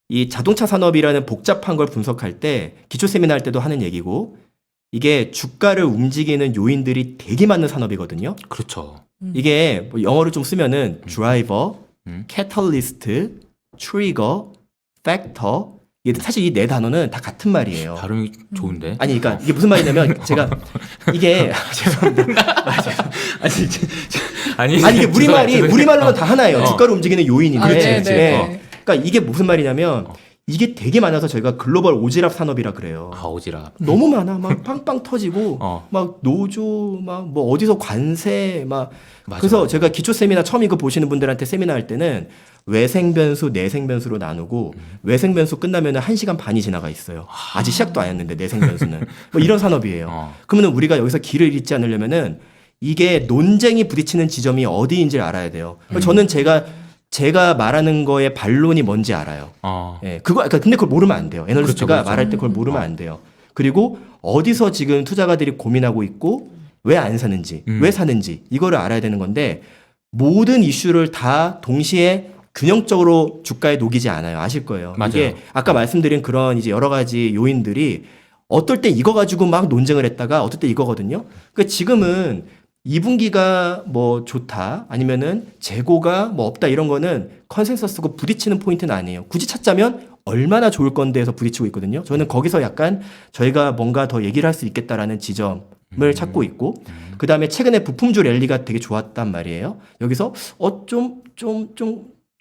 이 자동차 산업이라는 복잡한 걸 분석할 때 기초 세미나 할 때도 하는 얘기고 이게 주가를 움직이는 요인들이 되게 많은 산업이거든요. 그렇죠. 이게 뭐 영어를 좀 쓰면은 드라이버, 음. 캐털리스트, 트리거, 팩터 이게 사실 이 네 단어는 다 같은 말이에요. 발음이 좋은데. 아니 그러니까 이게 무슨 말이냐면 제가 이게 죄송합니다. 아니 아니 이게 우리말로는 다 하나예요. 어. 주가를 움직이는 요인인데. 그렇지, 그렇지. 네. 그러니까 이게 무슨 말이냐면 이게 되게 많아서 저희가 글로벌 오지랖 산업이라 그래요. 아 오지랖. 너무 많아. 막 빵빵 터지고 어. 막 노조 막 뭐 어디서 관세 막 맞아, 그래서 맞아. 제가 기초 세미나 처음 이거 보시는 분들한테 세미나 할 때는 외생 변수, 내생 변수로 나누고 외생 변수 끝나면은 1시간 반이 지나가 있어요. 아직 시작도 안 했는데 내생 변수는 뭐 이런 산업이에요. 어. 그러면 우리가 여기서 길을 잃지 않으려면은 이게 논쟁이 부딪히는 지점이 어디인지를 알아야 돼요. 저는 제가 말하는 거의 반론이 뭔지 알아요. 어. 예, 그러니까 근데 그걸 모르면 안 돼요. 애널리스트가 그렇죠, 그렇죠. 말할 때 그걸 모르면 안 돼요. 그리고 어디서 지금 투자가들이 고민하고 있고 왜 안 사는지, 왜 사는지 이거를 알아야 되는 건데 모든 이슈를 다 동시에 균형적으로 주가에 녹이지 않아요. 아실 거예요. 맞아요. 이게 아까 말씀드린 그런 이제 여러 가지 요인들이 어떨 때 이거 가지고 막 논쟁을 했다가 어떨 때 이거거든요. 그러니까 지금은 2분기가 뭐 좋다 아니면은 재고가 뭐 없다 이런 거는 컨센서스고 부딪히는 포인트는 아니에요. 굳이 찾자면 얼마나 좋을 건데에서 부딪히고 있거든요. 저는 거기서 약간 저희가 뭔가 더 얘기를 할 수 있겠다라는 지점을 찾고 있고 그 다음에 최근에 부품주 랠리가 되게 좋았단 말이에요. 여기서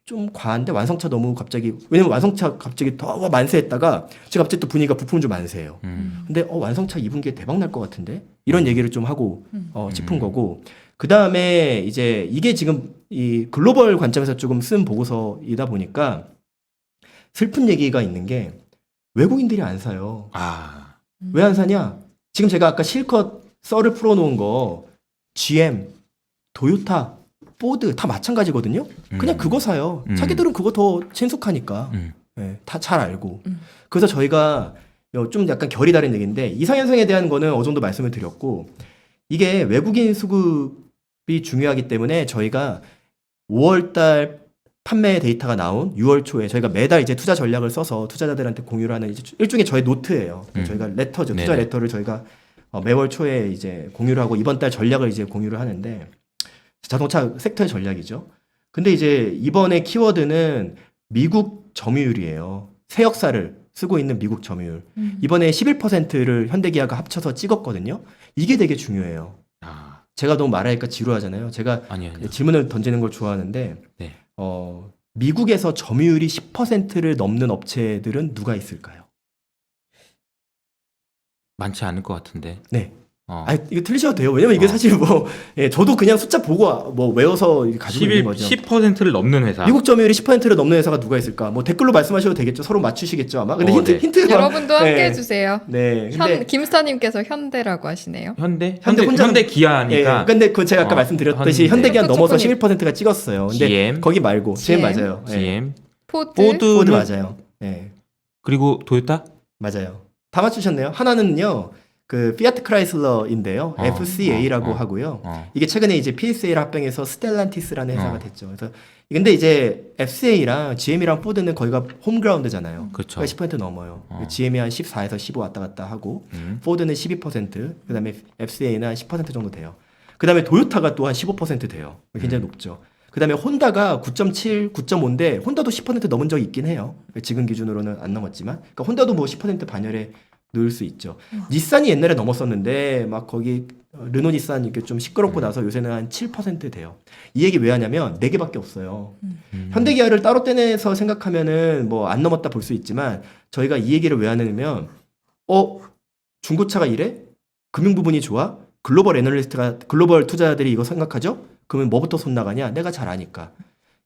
좀 과한데 완성차 너무 갑자기 왜냐면 완성차 갑자기 더 만세했다가 지금 갑자기 또 분위기가 부품주 만세예요. 근데 완성차 2분기에 대박 날 것 같은데 이런 얘기를 좀 하고 짚은 거고 그 다음에 이제 이게 지금 이 글로벌 관점에서 조금 쓴 보고서이다 보니까 슬픈 얘기가 있는 게 외국인들이 안 사요. 아. 왜 안 사냐? 지금 제가 아까 실컷 썰을 풀어놓은 거 GM, 도요타, 포드 다 마찬가지거든요. 그냥 그거 사요. 자기들은 그거 더 친숙하니까. 네, 다 잘 알고. 그래서 저희가 좀 약간 결이 다른 얘기인데 이상현상에 대한 거는 어느 정도 말씀을 드렸고 이게 외국인 수급이 중요하기 때문에 저희가 5월달 판매 데이터가 나온 6월 초에 저희가 매달 이제 투자 전략을 써서 투자자들한테 공유를 하는 이제 일종의 저희 노트예요. 저희가 레터죠. 투자 네네. 레터를 저희가 매월 초에 이제 공유를 하고 이번 달 전략을 이제 공유를 하는데 자동차 섹터의 전략이죠. 근데 이제 이번에 키워드는 미국 점유율이에요. 새 역사를 쓰고 있는 미국 점유율. 이번에 11%를 현대기아가 합쳐서 찍었거든요. 이게 되게 중요해요. 아. 제가 너무 말하니까 지루하잖아요. 제가 아니요. 질문을 던지는 걸 좋아하는데 네. 미국에서 점유율이 10%를 넘는 업체들은 누가 있을까요? 많지 않을 것 같은데. 네. 어. 이거 틀리셔도 돼요. 왜냐면 이게 사실 뭐 저도 그냥 숫자 보고 뭐 외워서 가지고 있는 거죠. 10%를 넘는 회사. 미국 점유율이 10%를 넘는 회사가 누가 있을까? 뭐 댓글로 말씀하셔도 되겠죠. 서로 맞추시겠죠 아마. 근데 네. 힌트 여러분도 함께 네. 해주세요. 네. 근데 김스타님께서 현대라고 하시네요. 현대 혼자는- 기아니까. 예, 근데 그 제가 아까 말씀드렸듯이 현대. 현대기아 그쪽 넘어서 조건이- 11%가 찍었어요. 근데 GM. 거기 말고 GM 맞아요. 예. GM. 포드, 포드 포드는 맞아요. 예. 그리고 도요타? 맞아요. 다 맞추셨네요. 하나는요. 그 피아트 크라이슬러인데요. FCA라고 어. 하고요. 어. 이게 최근에 이제 PSA를 합병해서 스텔란티스라는 회사가 어. 됐죠. 그래서 근데 이제 FCA랑 GM이랑 포드는 거기가 홈그라운드잖아요. 그렇죠. 10% 넘어요. GM이 한 14에서 15 왔다 갔다 하고 포드는 12%, 그다음에 FCA는 한 10% 정도 돼요. 그다음에 도요타가 또 한 15% 돼요. 굉장히 높죠. 그다음에 혼다가 9.7, 9.5인데 혼다도 10% 넘은 적이 있긴 해요. 지금 기준으로는 안 넘었지만, 그러니까 혼다도 뭐 10% 반열에 넣을 수 있죠. 닛산이 옛날에 넘었었는데 막 거기 르노 닛산 이렇게 좀 시끄럽고 나서 요새는 한 7% 돼요. 이 얘기 왜 하냐면 4개밖에 없어요. 현대기아를 따로 떼내서 생각하면은 뭐 안 넘었다 볼 수 있지만 저희가 이 얘기를 왜 하냐면 중고차가 이래? 금융 부분이 좋아? 글로벌 애널리스트가 글로벌 투자자들이 이거 생각하죠? 그러면 뭐부터 손 나가냐? 내가 잘 아니까.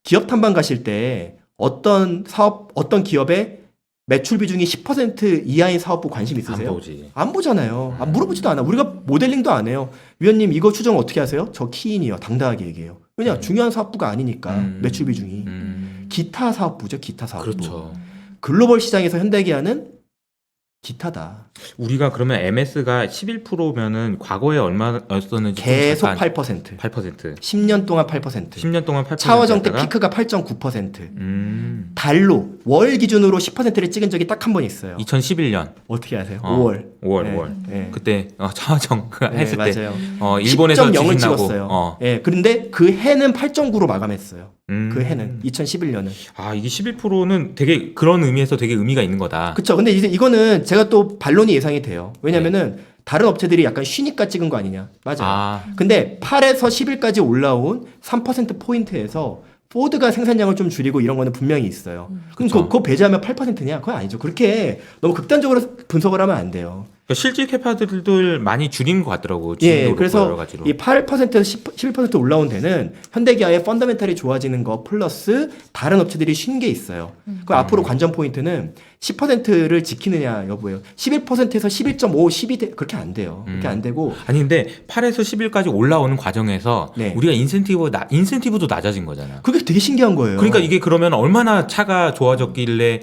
기업 탐방 가실 때 어떤 사업, 어떤 기업의 매출 비중이 10% 이하인 사업부 관심 있으세요? 안 보지. 안 보잖아요. 물어보지도 않아. 우리가 모델링도 안 해요. 위원님 이거 추정 어떻게 하세요? 저 키인이요. 당당하게 얘기해요. 왜냐? 중요한 사업부가 아니니까 매출 비중이. 기타 사업부죠. 기타 사업부. 그렇죠. 글로벌 시장에서 현대기아는 기타다. 우리가 그러면 MS가 11%면은 과거에 얼마였었는지 계속 잠깐 8%. 8%. 10년 동안 8%. 10년 동안 8%. 차화정 때 피크가 8.9%. 달로 월 기준으로 10%를 찍은 적이 딱 한 번 있어요. 2011년 어떻게 아세요? 어, 5월. 5월 네, 5월. 네. 그때 차화정 했을 네, 때 맞아요. 일본에서 10.0을 주식 나고 찍었어요. 예, 그런데 그 해는 8.9로 마감했어요. 그 해는 2011년은. 아, 이게 11%는 되게 그런 의미에서 되게 의미가 있는 거다. 그렇죠. 근데 이제 이거는 제가 또 반론이 예상이 돼요. 왜냐면은 다른 업체들이 약간 쉬니까 찍은 거 아니냐. 맞아요. 근데 8에서 10일까지 올라온 3% 포인트에서 포드가 생산량을 좀 줄이고 이런 거는 분명히 있어요. 그럼 그거 배제하면 8%냐? 그건 아니죠. 그렇게 너무 극단적으로 분석을 하면 안 돼요. 그러니까 실질 캐파들을 많이 줄인 것 같더라고. 예, 그래서 여러 가지로. 이 8%에서 11% 올라온 데는 현대기아의 펀더멘탈이 좋아지는 거 플러스 다른 업체들이 쉰 게 있어요. 그 앞으로 관전 포인트는 10%를 지키느냐 여부예요. 11%에서 11.5, 12 그렇게 안 돼요. 그렇게 안 되고. 아니 근데 8에서 10일까지 올라오는 과정에서 네. 우리가 인센티브도 낮아진 거잖아. 그게 되게 신기한 거예요. 그러니까 이게 그러면 얼마나 차가 좋아졌길래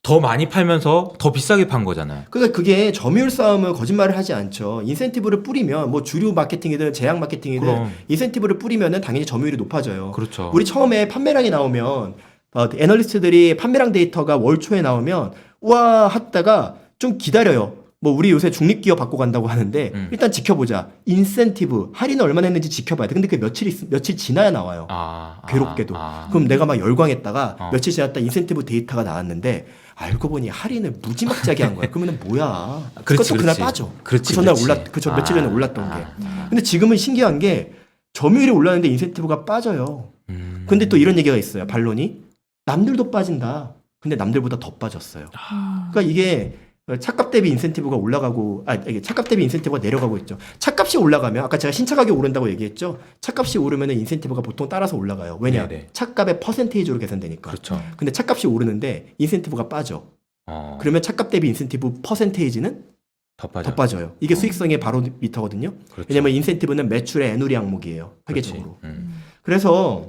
더 많이 팔면서 더 비싸게 판 거잖아요. 그러니까 그게 점유율 싸움은 거짓말을 하지 않죠. 인센티브를 뿌리면 뭐 주류 마케팅이든 제약 마케팅이든 그럼. 인센티브를 뿌리면은 당연히 점유율이 높아져요. 그렇죠. 우리 처음에 판매량이 나오면 애널리스트들이 판매량 데이터가 월 초에 나오면 우와 하다가 좀 기다려요. 뭐 우리 요새 중립기업 받고 간다고 하는데 일단 지켜보자. 인센티브 할인을 얼마나 했는지 지켜봐야 돼. 근데 그게 며칠 지나야 나와요. 괴롭게도. 그럼 내가 막 열광했다가 며칠 지났다 인센티브 데이터가 나왔는데 알고 보니 할인을 무지막지하게 한 거야. 그러면 뭐야? 그것도 그날 빠져. 그렇지. 전날 저 며칠 전에 올랐던 게. 근데 지금은 신기한 게 점유율이 올랐는데 인센티브가 빠져요. 근데 또 이런 얘기가 있어요. 반론이 남들도 빠진다. 근데 남들보다 더 빠졌어요. 그러니까 이게 차값 대비 인센티브가 올라가고 이게 차값 대비 인센티브가 내려가고 있죠. 차값이 올라가면 아까 제가 신차 가격이 오른다고 얘기했죠. 차값이 오르면 인센티브가 보통 따라서 올라가요. 왜냐? 네네. 차값의 퍼센테이지로 계산되니까. 그렇죠. 근데 차값이 오르는데 인센티브가 빠져. 그러면 차값 대비 인센티브 퍼센테이지는 더 빠져요. 이게 수익성의 바로미터거든요. 그렇죠. 왜냐면 인센티브는 매출의 애누리 항목이에요. 회계적으로. 그래서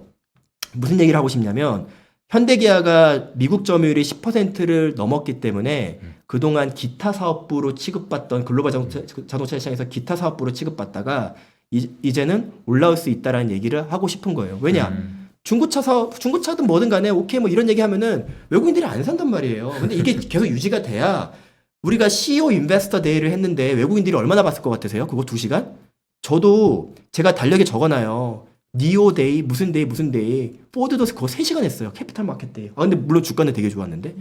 무슨 얘기를 하고 싶냐면 현대기아가 미국 점유율이 10%를 넘었기 때문에 그동안 기타 사업부로 취급받던 글로벌 자동차 시장에서 기타 사업부로 취급받다가 이제는 올라올 수 있다라는 얘기를 하고 싶은 거예요. 왜냐? 중고차든 뭐든 간에 오케이 뭐 이런 얘기 하면은 외국인들이 안 산단 말이에요. 근데 이게 계속 유지가 돼야 우리가 CEO 인베스터 데이를 했는데 외국인들이 얼마나 봤을 것 같으세요? 그거 2시간? 저도 제가 달력에 적어놔요. 니오 데이 무슨 데이 포드도 그거 3시간 했어요. 캐피탈 마켓 데이. 근데 물론 주가는 되게 좋았는데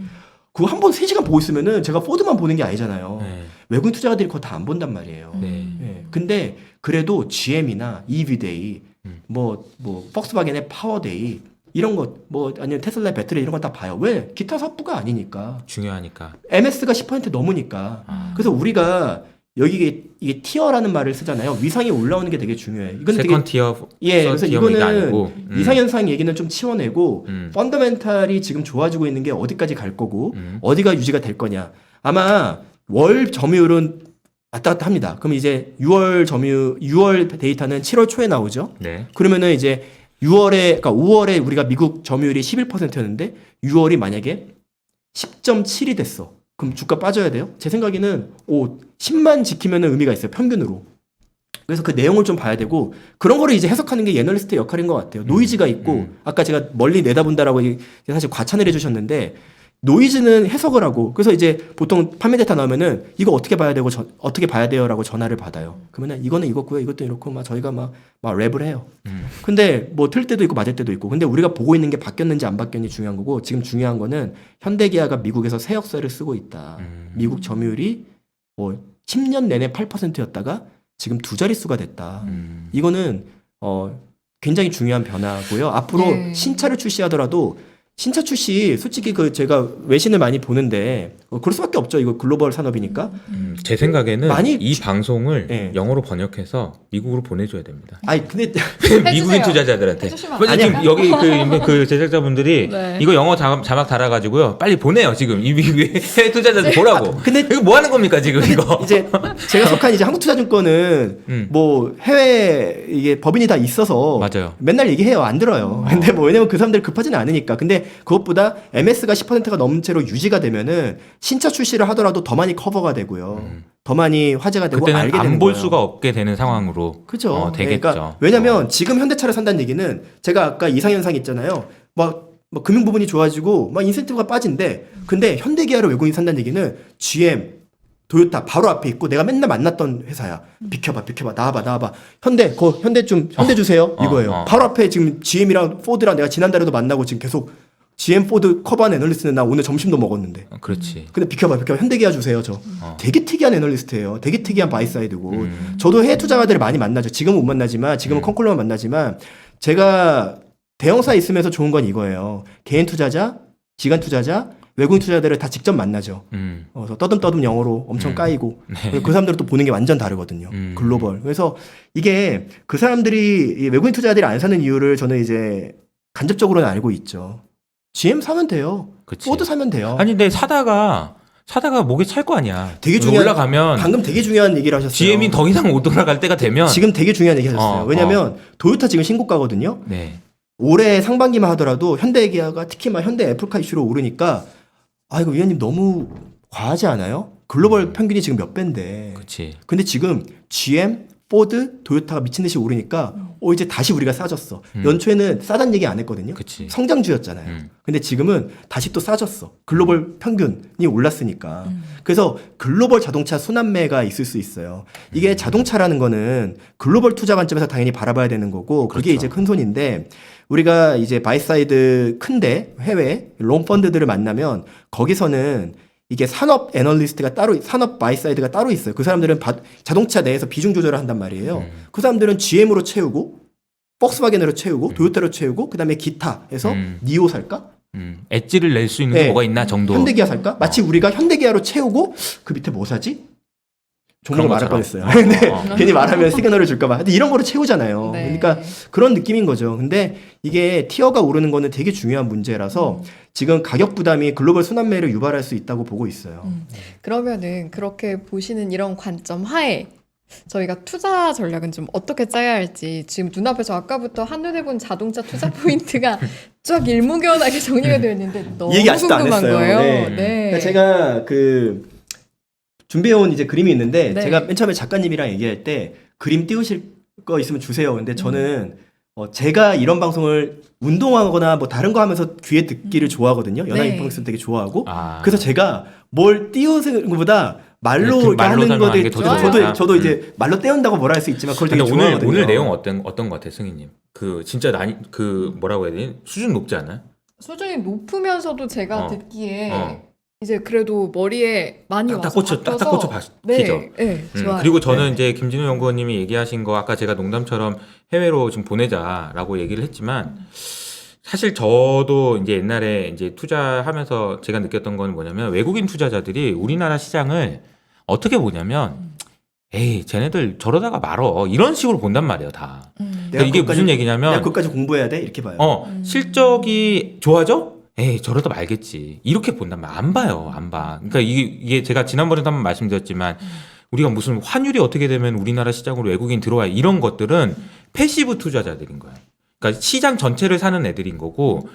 그거 한 번 3시간 보고 있으면은 제가 포드만 보는 게 아니잖아요. 네. 외국인 투자자들이 그거 다 안 본단 말이에요. 네. 근데 그래도 GM이나 EV 데이 뭐 폭스바겐의 파워 데이 이런 것 뭐 아니면 테슬라의 배터리 이런 건 다 봐요. 왜? 기타 사업부가 아니니까. 중요하니까. MS가 10% 넘으니까. 그래서 우리가 여기 이게 티어라는 말을 쓰잖아요. 위상이 올라오는 게 되게 중요해. 이건 세컨 티어, 그래서 이거는 아니고, 이상현상 얘기는 좀 치워내고 펀더멘탈이 지금 좋아지고 있는 게 어디까지 갈 거고 어디가 유지가 될 거냐. 아마 월 점유율은 왔다 갔다 합니다. 그럼 이제 6월 데이터는 7월 초에 나오죠. 네. 그러면은 이제 6월에 그러니까 5월에 우리가 미국 점유율이 11%였는데 6월이 만약에 10.7이 됐어. 그럼 주가 빠져야 돼요? 제 생각에는 10만 지키면 의미가 있어요. 평균으로. 그래서 그 내용을 좀 봐야 되고 그런 거를 이제 해석하는 게 애널리스트의 역할인 것 같아요. 노이즈가 있고 아까 제가 멀리 내다본다라고 사실 과찬을 해주셨는데 노이즈는 해석을 하고 그래서 이제 보통 판매 데이터 나오면은 이거 어떻게 봐야 되고 어떻게 봐야 돼요라고 전화를 받아요. 그러면은 이거는 이거고요, 이것도 이렇고 막 저희가 막 랩을 해요. 근데 뭐 틀 때도 있고 맞을 때도 있고 근데 우리가 보고 있는 게 바뀌었는지 안 바뀌었는지 중요한 거고 지금 중요한 거는 현대기아가 미국에서 새 역사를 쓰고 있다. 미국 점유율이 뭐 10년 내내 8%였다가 지금 두 자릿수가 됐다. 이거는 굉장히 중요한 변화고요. 앞으로 네. 신차를 출시하더라도 신차 출시 솔직히 제가 외신을 많이 보는데 그럴 수밖에 없죠. 이거 글로벌 산업이니까. 제 생각에는 많이 이 방송을 네. 영어로 번역해서 미국으로 보내줘야 됩니다. 아니 근데 미국인 투자자들한테. 해주시면 왜냐 지금 여기 그 제작자분들이 네. 이거 영어 자막 달아가지고요. 빨리 보내요 지금 이 미국의 해외 투자자들 보라고. 근데 이거 뭐 하는 겁니까 지금 이거? 이제 제가 속한 이제 한국투자증권은 뭐 해외 이게 법인이 다 있어서 맞아요. 맨날 얘기해요. 안 들어요. 근데 뭐 왜냐면 그 사람들 급하지는 않으니까. 근데 그것보다 MS가 10%가 넘는 채로 유지가 되면은 신차 출시를 하더라도 더 많이 커버가 되고요. 더 많이 화제가 되고 그때는 알게 되는 안 볼 거예요. 수가 없게 되는 상황으로 그죠. 되겠죠. 그러니까 왜냐면 지금 현대차를 산다는 얘기는 제가 아까 이상현상 있잖아요. 막 금융 부분이 좋아지고 막 인센티브가 빠진대. 근데 현대기아를 외국인이 산다는 얘기는 GM, 도요타 바로 앞에 있고 내가 맨날 만났던 회사야. 비켜봐, 나와봐. 현대 주세요. 이거예요. 바로 앞에 지금 GM이랑 포드랑 내가 지난달에도 만나고 지금 계속 GM 포드 커버한 애널리스트는 나 오늘 점심도 먹었는데. 그렇지. 근데 비켜봐. 현대기아 주세요, 저. 되게 특이한 애널리스트예요. 되게 특이한 바이사이드고. 저도 해외 투자가들을 많이 만나죠. 지금은 못 만나지만, 지금은 컨콜로만 만나지만, 제가 대형사에 있으면서 좋은 건 이거예요. 개인 투자자, 기관 투자자, 외국인 투자자들을 다 직접 만나죠. 그래서 떠듬 영어로 엄청 까이고. 그 사람들은 또 보는 게 완전 다르거든요. 글로벌. 그래서 이게 그 사람들이, 이 외국인 투자자들이 안 사는 이유를 저는 이제 간접적으로는 알고 있죠. GM 사면 돼요. 그치. 포드 사면 돼요. 아니 근데 사다가 목에 찰 거 아니야. 되게 중요한 올라가면 방금 되게 중요한 얘기를 하셨어요. GM이 더 이상 못 올라갈 때가 되면 지금 되게 중요한 얘기 하셨어요. 왜냐면 도요타 지금 신고가거든요. 네. 올해 상반기만 하더라도 현대기아가 특히 막 현대 애플카 이슈로 오르니까 아 이거 위원님 너무 과하지 않아요? 글로벌 평균이 지금 몇 배인데. 그렇지. 근데 지금 GM, 포드, 도요타가 미친 듯이 오르니까 이제 다시 우리가 싸졌어. 연초에는 싸단 얘기 안 했거든요. 그치. 성장주였잖아요. 근데 지금은 다시 또 싸졌어. 글로벌 평균이 올랐으니까. 그래서 글로벌 자동차 순환매가 있을 수 있어요. 이게 자동차라는 거는 글로벌 투자 관점에서 당연히 바라봐야 되는 거고 그게 그렇죠. 이제 큰 손인데 우리가 이제 바이사이드 큰데 해외 롱 펀드들을 만나면 거기서는 이게 산업 애널리스트가 따로 산업 바이사이드가 따로 있어요. 그 사람들은 자동차 내에서 비중 조절을 한단 말이에요. 그 사람들은 GM으로 채우고 폭스바겐으로 채우고 도요타로 채우고 그다음에 기타에서 니오 살까? 엣지를 낼 수 있는 네. 게 뭐가 있나 정도. 현대기아 살까? 마치 우리가 현대기아로 채우고 그 밑에 뭐 사지? 종목을 말할 그런 뻔했어요. 것처럼. 근데 괜히 말하면 시그널을 줄까봐. 근데 이런 거를 채우잖아요. 네. 그러니까 그런 느낌인 거죠. 근데 이게 티어가 오르는 거는 되게 중요한 문제라서 지금 가격 부담이 글로벌 순환매를 유발할 수 있다고 보고 있어요. 그러면은 그렇게 보시는 이런 관점 하에 저희가 투자 전략은 좀 어떻게 짜야 할지 지금 눈앞에서 아까부터 한눈에 본 자동차 투자 포인트가 쫙 일목요연하게 정리가 되어 있는데 너무 이 얘기 아직도 안 궁금한 했어요. 거예요. 네. 네. 그러니까 제가 준비해온 이제 그림이 있는데 네. 제가 맨 처음에 작가님이랑 얘기할 때 그림 띄우실 거 있으면 주세요. 근데 저는 제가 이런 방송을 운동하거나 뭐 다른 거 하면서 귀에 듣기를 좋아하거든요. 연예인 네. 방송 되게 좋아하고. 아. 그래서 제가 뭘 띄우는 것보다 말로 네, 이렇게 말로 하는 설명하는 거들 게 더 좋다. 저도 이제 말로 떼운다고 뭐라 할 수 있지만 그걸 되게 근데 오늘 좋아하거든요. 내용 어떤 것 같아 승희님? 그 진짜 뭐라고 해야 되니? 수준 높지 않아요? 수준이 높으면서도 제가 어. 듣기에 어. 이제 그래도 머리에 많이 딱딱 와서 딱딱 꽂혀 박히죠. 네, 네, 좋아요. 그리고 저는 네. 이제 김진우 연구원님이 얘기하신 거 아까 제가 농담처럼 해외로 좀 보내자라고 얘기를 했지만 사실 저도 이제 옛날에 이제 투자하면서 제가 느꼈던 건 뭐냐면 외국인 투자자들이 우리나라 시장을 어떻게 보냐면 에이 쟤네들 저러다가 말어 이런 식으로 본단 말이에요 다. 그러니까 이게 무슨 내가 얘기냐면 그것까지 공부해야 돼 이렇게 봐요. 실적이 좋아져? 에이 저러다 말겠지 이렇게 본단 말 안 봐요 안 봐. 그러니까 이게 제가 지난번에도 한번 말씀드렸지만 우리가 무슨 환율이 어떻게 되면 우리나라 시장으로 외국인 들어와 이런 것들은 패시브 투자자들인 거야. 그러니까 시장 전체를 사는 애들인 거고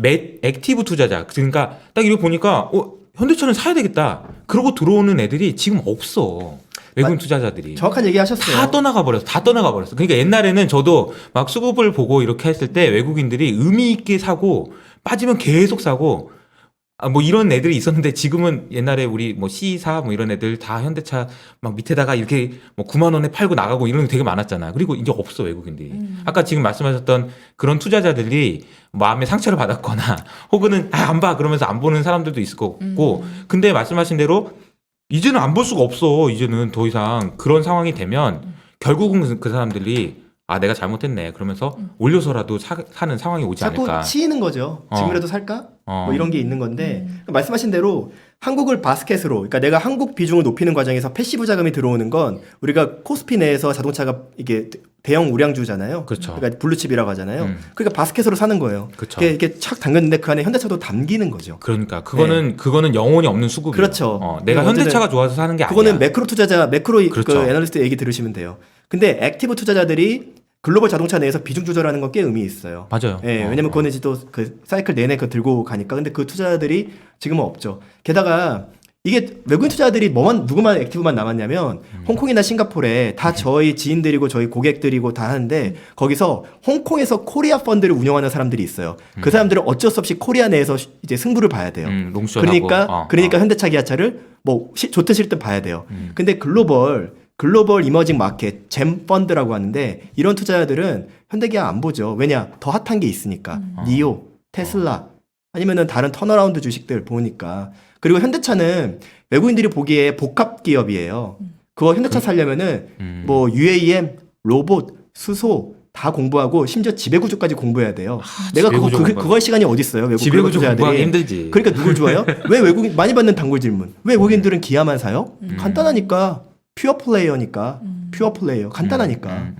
액티브 투자자 그러니까 딱 이거 보니까 현대차는 사야 되겠다. 그러고 들어오는 애들이 지금 없어. 외국인 투자자들이. 정확한 얘기 하셨어요. 다 떠나가 버렸어. 그러니까 옛날에는 저도 막 수급을 보고 이렇게 했을 때 외국인들이 의미 있게 사고 빠지면 계속 사고 뭐 이런 애들이 있었는데 지금은 옛날에 우리 뭐 C4 뭐 이런 애들 다 현대차 막 밑에다가 이렇게 뭐 9만 원에 팔고 나가고 이런 게 되게 많았잖아. 그리고 이제 없어 외국인들이. 아까 지금 말씀하셨던 그런 투자자들이 마음에 상처를 받았거나 혹은 안 봐 그러면서 안 보는 사람들도 있을 거고. 근데 말씀하신 대로 이제는 안 볼 수가 없어. 이제는 더 이상 그런 상황이 되면 결국은 그 사람들이 내가 잘못했네 그러면서 올려서라도 사는 상황이 오지 자꾸 않을까. 치이는 거죠. 지금이라도 살까? 뭐 이런 게 있는 건데 말씀하신 대로 한국을 바스켓으로 그러니까 내가 한국 비중을 높이는 과정에서 패시브 자금이 들어오는 건 우리가 코스피 내에서 자동차가 이게 대형 우량주잖아요. 그렇죠. 그러니까 블루칩이라고 하잖아요. 그러니까 바스켓으로 사는 거예요. 그렇죠. 이렇게 착 당겼는데 그 안에 현대차도 담기는 거죠. 그러니까 그거는 영혼이 없는 수급이에요. 그렇죠. 내가 어쨌든 현대차가 좋아서 사는 게 그거는 아니야. 매크로 투자자, 매크로 그렇죠. 그 애널리스트 얘기 들으시면 돼요. 근데 액티브 투자자들이 글로벌 자동차 내에서 비중 조절하는 건 꽤 의미 있어요. 맞아요. 예, 왜냐면 그거는 이제 또 그 사이클 내내 그 들고 가니까. 근데 그 투자자들이 지금은 없죠. 게다가 이게 외국인 투자자들이 누구만 액티브만 남았냐면 홍콩이나 싱가포르에 다 저희 지인들이고 저희 고객들이고 다 하는데 거기서 홍콩에서 코리아 펀드를 운영하는 사람들이 있어요. 그 사람들은 어쩔 수 없이 코리아 내에서 이제 승부를 봐야 돼요. 롱숏하고. 그러니까 현대차 기아차를 뭐 좋든 싫든 봐야 돼요. 근데 글로벌 이머징 마켓 잼 펀드라고 하는데 이런 투자자들은 현대기아 안 보죠. 왜냐? 더 핫한 게 있으니까. 니오, 테슬라 아니면은 다른 턴어라운드 주식들 보니까. 그리고 현대차는 외국인들이 보기에 복합 기업이에요. 그거 현대차 살려면은 뭐 UAM, 로봇, 수소 다 공부하고 심지어 지배구조까지 공부해야 돼요. 내가 그거 할 시간이 어디 있어요? 외국 지배구조 투자자들이. 공부하기 힘들지. 그러니까 누굴 좋아해요? 왜 외국인 많이 받는 단골 질문. 왜 외국인들은 기아만 사요? 간단하니까. 퓨어 플레이어니까. 퓨어 플레이어. 간단하니까.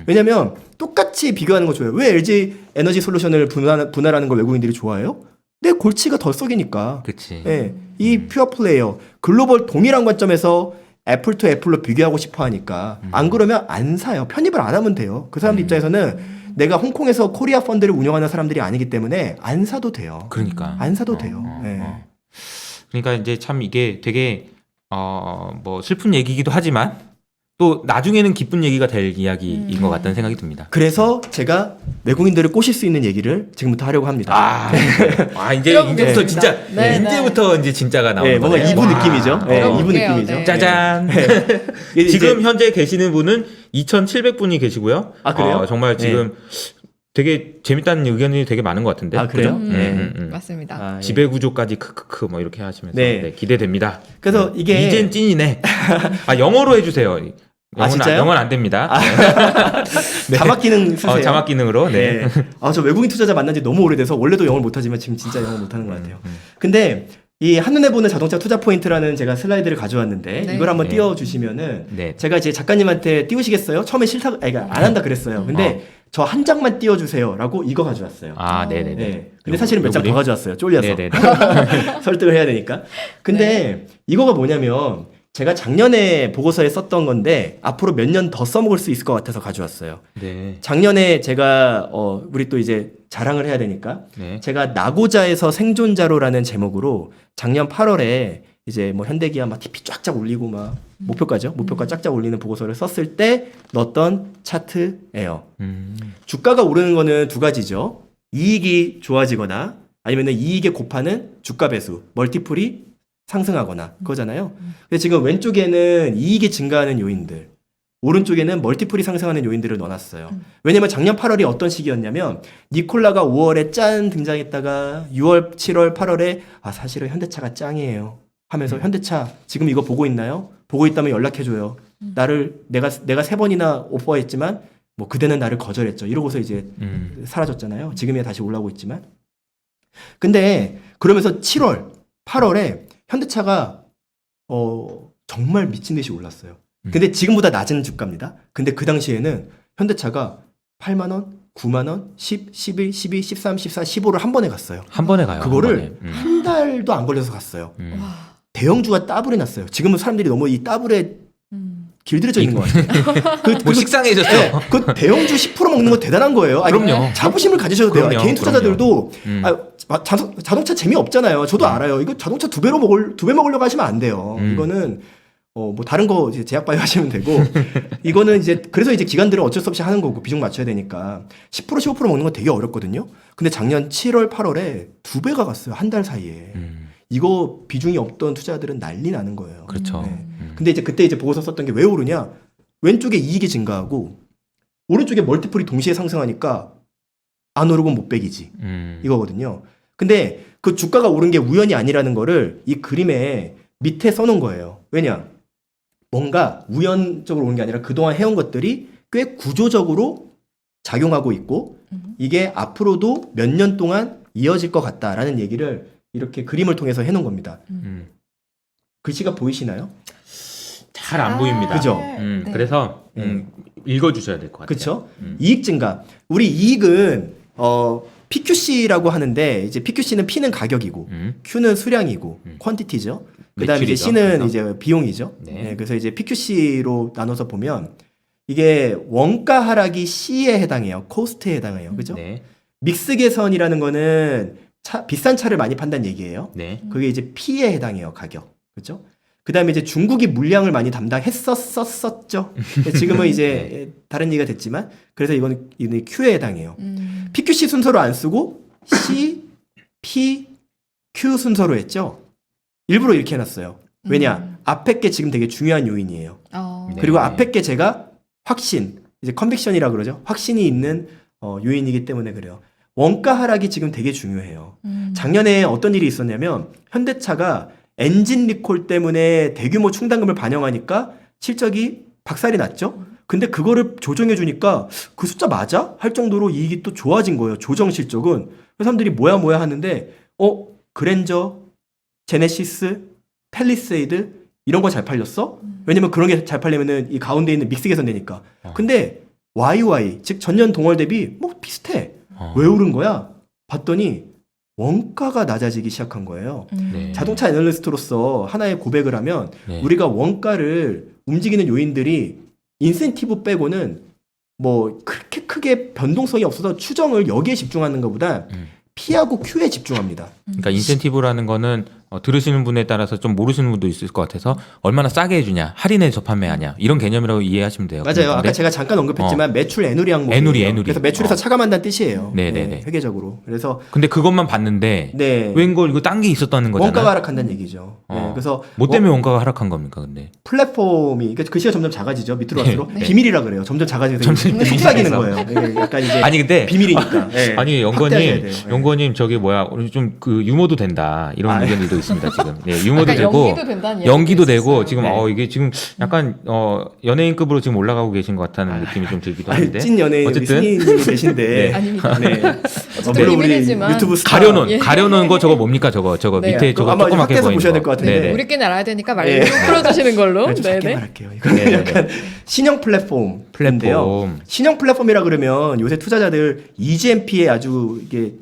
왜냐면 똑같이 비교하는 거 좋아해요. 왜 LG 에너지 솔루션을 분할하는 걸 외국인들이 좋아해요? 내 골치가 더 썩이니까. 그치. 예. 이 퓨어 플레이어. 글로벌 동일한 관점에서 애플 투 애플로 비교하고 싶어 하니까. 안 그러면 안 사요. 편입을 안 하면 돼요. 그 사람들 입장에서는 내가 홍콩에서 코리아 펀드를 운영하는 사람들이 아니기 때문에 안 사도 돼요. 그러니까. 안 사도 돼요. 예. 그러니까 이제 참 이게 되게 뭐 슬픈 얘기이기도 하지만 또 나중에는 기쁜 얘기가 될 이야기인 것 같다는 생각이 듭니다. 그래서 제가 외국인들을 꼬실 수 있는 얘기를 지금부터 하려고 합니다. 이제부터 진짜 네, 이제부터 이제 진짜가 나오는 네, 뭔가 거네요. 2부 느낌이죠. 네, 들어볼게요. 2부 느낌이죠. 네. 짜잔. 이제 지금 현재 계시는 분은 2,700분이 계시고요. 아, 그래요? 정말 지금 되게 재밌다는 의견이 되게 많은 것 같은데. 아, 그래요? 그죠? 네. 맞습니다. 아, 예. 지배 구조까지 크크크 뭐 이렇게 하시면서 네. 네, 기대됩니다. 그래서 이게 이젠 찐이네. 영어로 해주세요. 진짜요? 영어는 안 됩니다. 자막 기능 쓰세요. 자막 기능으로. 네. 네. 저 외국인 투자자 만난 지 너무 오래돼서 원래도 영어를 못하지만 지금 진짜 영어 못하는 것 같아요. 근데 이 한눈에 보는 자동차 투자 포인트라는 제가 슬라이드를 가져왔는데 네. 이걸 한번 네. 띄워주시면은 네. 제가 이제 작가님한테 띄우시겠어요? 처음에 싫다고, 그러니까 안 한다 그랬어요. 근데 저 한 장만 띄워주세요라고 이거 가져왔어요. 네네네. 네. 근데 사실은 몇 장 더 요거를? 가져왔어요. 쫄려서. 네네네. 설득을 해야 되니까. 근데 이거가 뭐냐면 제가 작년에 보고서에 썼던 건데 앞으로 몇 년 더 써먹을 수 있을 것 같아서 가져왔어요. 네. 작년에 제가 우리 또 이제 자랑을 해야 되니까 네. 제가 나고자에서 생존자로라는 제목으로 작년 8월에 이제 뭐 현대기아 막 TP 쫙쫙 올리고 막 목표까지 쫙쫙 올리는 보고서를 썼을 때 넣었던 차트예요. 주가가 오르는 거는 두 가지죠. 이익이 좋아지거나 아니면 이익에 곱하는 주가 배수, 멀티플이 상승하거나 그거잖아요. 근데 지금 왼쪽에는 이익이 증가하는 요인들, 오른쪽에는 멀티플이 상승하는 요인들을 넣어놨어요. 왜냐면 작년 8월이 어떤 시기였냐면 니콜라가 5월에 짠 등장했다가 6월, 7월, 8월에 사실은 현대차가 짱이에요 하면서 현대차 지금 이거 보고 있나요? 보고 있다면 연락해줘요. 내가 3번이나 오퍼했지만 뭐 그대는 나를 거절했죠. 이러고서 이제 사라졌잖아요. 지금이야 다시 올라오고 있지만. 근데 그러면서 7월, 8월에 현대차가 정말 미친 듯이 올랐어요. 근데 지금보다 낮은 주가입니다. 근데 그 당시에는 현대차가 8만 원, 9만 원, 10, 11, 12, 13, 14, 15를 한 번에 갔어요. 한 번에 가요. 그거를 한 번에. 한 달도 안 걸려서 갔어요. 와. 대형주가 따블이 났어요. 지금은 사람들이 너무 이 따블에 길들여져 있는 것 같아요. 뭐 식상해졌어. 네, 그 대형주 10% 먹는 거 대단한 거예요. 아니, 그럼요. 자부심을 가지셔도 돼요. 그럼요. 개인 투자자들도 그럼요. 자동차 재미 없잖아요. 저도 알아요. 이거 자동차 두 배 먹으려고 하시면 안 돼요. 이거는 뭐 다른 거 이제 제약 바이오 하시면 되고 이거는 이제 그래서 이제 기관들은 어쩔 수 없이 하는 거고 비중 맞춰야 되니까 10% 15% 먹는 건 되게 어렵거든요. 근데 작년 7월 8월에 두 배가 갔어요. 한 달 사이에. 이거 비중이 없던 투자자들은 난리 나는 거예요. 그렇죠. 네. 근데 이제 그때 이제 보고서 썼던 게 왜 오르냐? 왼쪽에 이익이 증가하고 오른쪽에 멀티플이 동시에 상승하니까 안 오르고 못 빼기지. 이거거든요. 근데 그 주가가 오른 게 우연이 아니라는 거를 이 그림에 밑에 써놓은 거예요. 왜냐? 뭔가 우연적으로 오는 게 아니라 그동안 해온 것들이 꽤 구조적으로 작용하고 있고 이게 앞으로도 몇 년 동안 이어질 것 같다라는 얘기를 이렇게 그림을 통해서 해놓은 겁니다. 글씨가 보이시나요? 잘 안 보입니다. 그죠? 네. 그래서 읽어주셔야 될 것 같아요. 그렇죠? 이익 증가. 우리 이익은 PQC라고 하는데 이제 PQC는 P는 가격이고 Q는 수량이고 퀀티티죠. 그다음에 이제 매출이죠. C는 그래서. 이제 비용이죠. 네. 네, 그래서 이제 PQC로 나눠서 보면 이게 원가 하락이 C에 해당해요. 코스트에 해당해요. 그죠? 네. 믹스 개선이라는 거는 비싼 차를 많이 판다는 얘기예요. 네. 그게 이제 P에 해당해요. 가격. 그죠? 그다음에 이제 중국이 물량을 많이 담당했었죠. 지금은 이제 다른 얘기가 됐지만 그래서 이거는 Q에 해당해요. PQC 순서로 안 쓰고 C, P, Q 순서로 했죠. 일부러 이렇게 해놨어요. 왜냐? 앞에 게 지금 되게 중요한 요인이에요. 어. 네. 그리고 앞에 게 제가 확신, 이제 컨빅션이라 그러죠. 확신이 있는 요인이기 때문에 그래요. 원가 하락이 지금 되게 중요해요. 작년에 어떤 일이 있었냐면 현대차가 엔진 리콜 때문에 대규모 충당금을 반영하니까 실적이 박살이 났죠. 근데 그거를 조정해 주니까 그 숫자 맞아? 할 정도로 이익이 또 좋아진 거예요. 조정 실적은. 그래서 사람들이 뭐야 하는데 그랜저, 제네시스, 팰리세이드 이런 거 잘 팔렸어? 왜냐면 그런 게 잘 팔리면은 이 가운데 있는 믹스 개선되니까. 근데 YY 즉 전년 동월 대비 뭐 비슷해. 왜 오른 거야? 봤더니 원가가 낮아지기 시작한 거예요. 네. 자동차 애널리스트로서 하나의 고백을 하면 네. 우리가 원가를 움직이는 요인들이 인센티브 빼고는 뭐 그렇게 크게 변동성이 없어서 추정을 여기에 집중하는 것보다 P하고 Q에 집중합니다. 그러니까 인센티브라는 거는 들으시는 분에 따라서 좀 모르시는 분도 있을 것 같아서 얼마나 싸게 해주냐, 할인해서 판매하냐 이런 개념이라고 이해하시면 돼요. 맞아요. 아까 근데 제가 잠깐 언급했지만 매출 애누리 항목. 애누리. 그래서 매출에서 차감한다는 뜻이에요. 네네네. 회계적으로. 그래서 근데 그것만 봤는데 네. 웬걸 이거 딴 게 있었다는 거잖아요. 원가가 하락한다는 얘기죠. 네, 그래서 뭐 때문에 원가가 하락한 겁니까, 근데? 플랫폼이 그러니까 글씨가 점점 작아지죠. 밑으로 갈수록 네. 비밀이라 그래요. 점점 작아지고 점점 속삭이는 비밀이라서. 거예요. 네, 약간 이제 아니 근데 비밀이니까. 네. 아니 확대하셔야 연구원님, 돼요. 네. 연구원님 저기 뭐야, 우리 좀 그 유머도 된다 이런 의견들도 있습니다 지금. 네, 유머도 약간 되고 연기도 된다는 연기도 이야기도 되고 있었어요. 지금 네. 이게 지금 약간 연예인급으로 지금 올라가고 계신 것 같다는 느낌이 좀 들기도 아니, 하는데. 찐 연예인 우리 어쨌든 스니님이 계신데. 네. 아닙니다. 네. 어쨌든 물론 우리 비밀이지만 유튜브 스타 가려놓은 예. 가려놓은 거 저거 뭡니까 저거 네. 밑에 그거 저거 아마 조그맣게 확대해서 보이는 보셔야 거. 될것 같은데. 네네. 우리끼리 알아야 되니까 말 예. 좀 풀어주시는 걸로. 좀 작게 네네. 말할게요. 이거는 네네네. 약간 신형 플랫폼인데요. 플랫폼 신형 플랫폼이라 그러면 요새 투자자들 EGMP에 아주 이게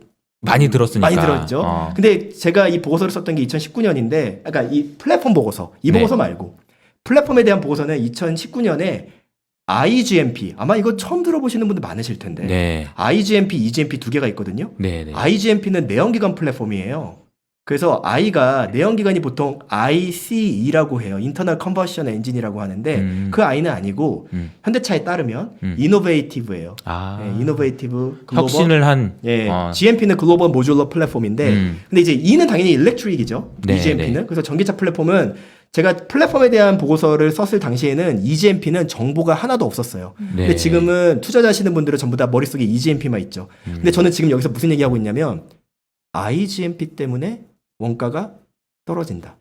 많이 들었으니까. 많이 들었죠. 근데 제가 이 보고서를 썼던 게 2019년인데, 그러니까 이 플랫폼 보고서, 이 네. 보고서 말고 플랫폼에 대한 보고서는 2019년에 IGMP 아마 이거 처음 들어보시는 분들 많으실 텐데, 네. IGMP, EGMP 두 개가 있거든요. 네네. IGMP는 내연기관 플랫폼이에요. 그래서 I가 내연기관이 보통 ICE라고 해요. 인터널 컨버션 엔진이라고 하는데 그 I는 아니고 현대차에 따르면 이노베이티브예요. 아. 네, 이노베이티브 글로벌 혁신을 한. 예, GMP는 글로벌 모듈러 플랫폼인데, 근데 이제 E는 당연히 일렉트릭이죠. 네, EGMP는. 네. 그래서 전기차 플랫폼은 제가 플랫폼에 대한 보고서를 썼을 당시에는 EGMP는 정보가 하나도 없었어요. 네. 근데 지금은 투자자시는 분들은 전부 다 머릿속에 EGMP만 있죠. 근데 저는 지금 여기서 무슨 얘기하고 있냐면 IGMP 때문에 원가가 떨어진다.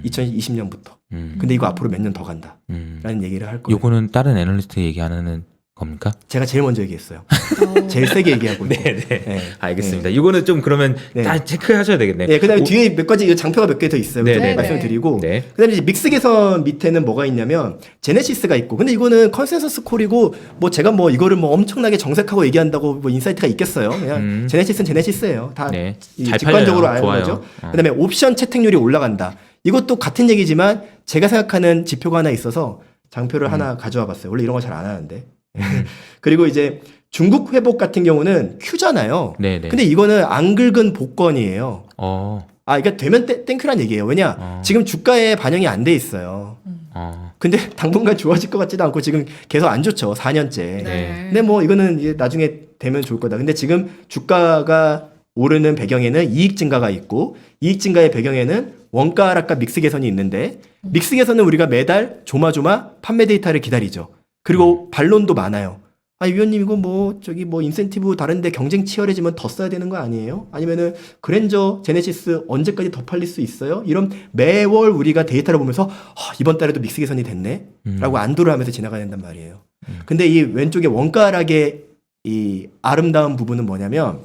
2020년부터. 근데 이거 앞으로 몇 년 더 간다. 라는 얘기를 할 거예요. 요거는 다른 애널리스트 얘기하는 겁니까? 제가 제일 먼저 얘기했어요. 제일 세게 얘기하고 있고. 네네. 네. 알겠습니다. 이거는 좀 그러면 네. 다 체크하셔야 되겠네. 네, 그다음에 뒤에 몇 가지 장표가 몇 개 더 있어요. 네, 그래서 네, 말씀을 네. 드리고, 네. 그다음에 이제 믹스 개선 밑에는 뭐가 있냐면 제네시스가 있고, 근데 이거는 컨센서스 콜이고 뭐 제가 뭐 이거를 뭐 엄청나게 정색하고 얘기한다고 뭐 인사이트가 있겠어요. 그냥 제네시스는 제네시스예요. 다 네. 이 잘 직관적으로 팔려요. 아는 좋아요. 거죠. 그다음에 옵션 채택률이 올라간다. 이것도 같은 얘기지만 제가 생각하는 지표가 하나 있어서 장표를 하나 가져와 봤어요. 원래 이런 거 잘 안 하는데. 그리고 이제 중국 회복 같은 경우는 Q잖아요. 네네. 근데 이거는 안 긁은 복권이에요. 이게 되면 땡큐란 얘기예요. 왜냐? 지금 주가에 반영이 안 돼 있어요. 근데 당분간 좋아질 것 같지도 않고 지금 계속 안 좋죠. 4년째. 네. 근데 뭐 이거는 이제 나중에 되면 좋을 거다. 근데 지금 주가가 오르는 배경에는 이익 증가가 있고 이익 증가의 배경에는 원가 하락과 믹스 개선이 있는데 믹스 개선은 우리가 매달 조마조마 판매 데이터를 기다리죠. 그리고 반론도 많아요. 위원님 이거 뭐 저기 뭐 인센티브 다른데 경쟁 치열해지면 더 써야 되는 거 아니에요? 아니면은 그랜저 제네시스 언제까지 더 팔릴 수 있어요? 이런 매월 우리가 데이터를 보면서 이번 달에도 믹스 개선이 됐네 라고 안도를 하면서 지나가야 된단 말이에요. 근데 이 왼쪽에 원가 하락의 이 아름다운 부분은 뭐냐면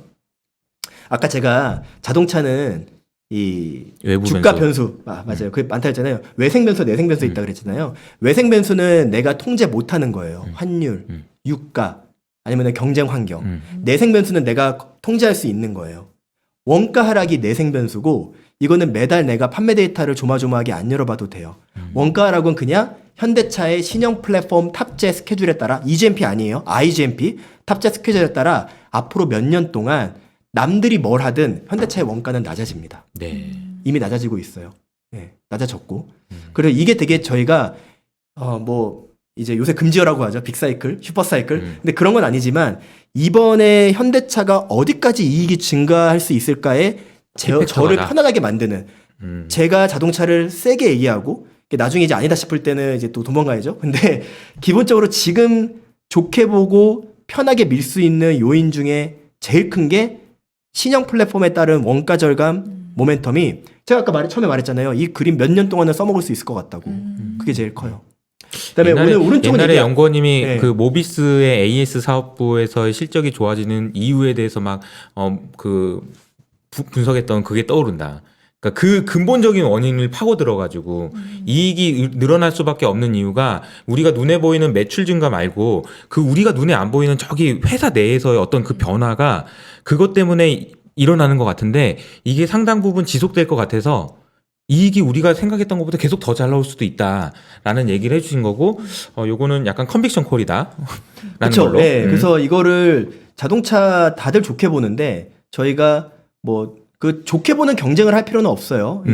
아까 제가 자동차는 이 외부 주가 변수 맞아요. 그게 많다 했잖아요. 외생 변수, 내생 변수 있다 그랬잖아요. 외생 변수는 내가 통제 못 하는 거예요. 환율, 유가, 아니면 경쟁 환경. 내생 변수는 내가 통제할 수 있는 거예요. 원가 하락이 내생 변수고 이거는 매달 내가 판매 데이터를 조마조마하게 안 열어봐도 돼요. 원가 하락은 그냥 현대차의 신형 플랫폼 탑재 스케줄에 따라 EGMP 아니에요. IGMP 탑재 스케줄에 따라 앞으로 몇 년 동안 남들이 뭘 하든 현대차의 원가는 낮아집니다. 네. 이미 낮아지고 있어요. 네, 낮아졌고. 그래서 이게 되게 저희가 뭐 이제 요새 금지어라고 하죠. 빅사이클, 슈퍼사이클. 근데 그런 건 아니지만 이번에 현대차가 어디까지 이익이 증가할 수 있을까에 저를 편안하게 만드는 제가 자동차를 세게 얘기하고 나중에 이제 아니다 싶을 때는 이제 또 도망가야죠. 근데 기본적으로 지금 좋게 보고 편하게 밀 수 있는 요인 중에 제일 큰 게 신형 플랫폼에 따른 원가 절감 모멘텀이 제가 아까 처음에 말했잖아요. 이 그림 몇 년 동안은 써먹을 수 있을 것 같다고. 그게 제일 커요. 그다음에 옛날에, 오늘 오른쪽은 옛날에 연구원님이 네. 그 모비스의 AS 사업부에서의 실적이 좋아지는 이유에 대해서 막 분석했던 그게 떠오른다. 그러니까 그 근본적인 원인을 파고 들어가지고 이익이 늘어날 수밖에 없는 이유가 우리가 눈에 보이는 매출 증가 말고 그 우리가 눈에 안 보이는 저기 회사 내에서의 어떤 그 변화가 그것 때문에 일어나는 것 같은데 이게 상당 부분 지속될 것 같아서 이익이 우리가 생각했던 것보다 계속 더 잘 나올 수도 있다라는 얘기를 해주신 거고 요거는 약간 컨빅션 콜이다 라는 그렇죠. 걸로. 네, 그래서 이거를 자동차 다들 좋게 보는데 저희가 뭐 그 좋게 보는 경쟁을 할 필요는 없어요.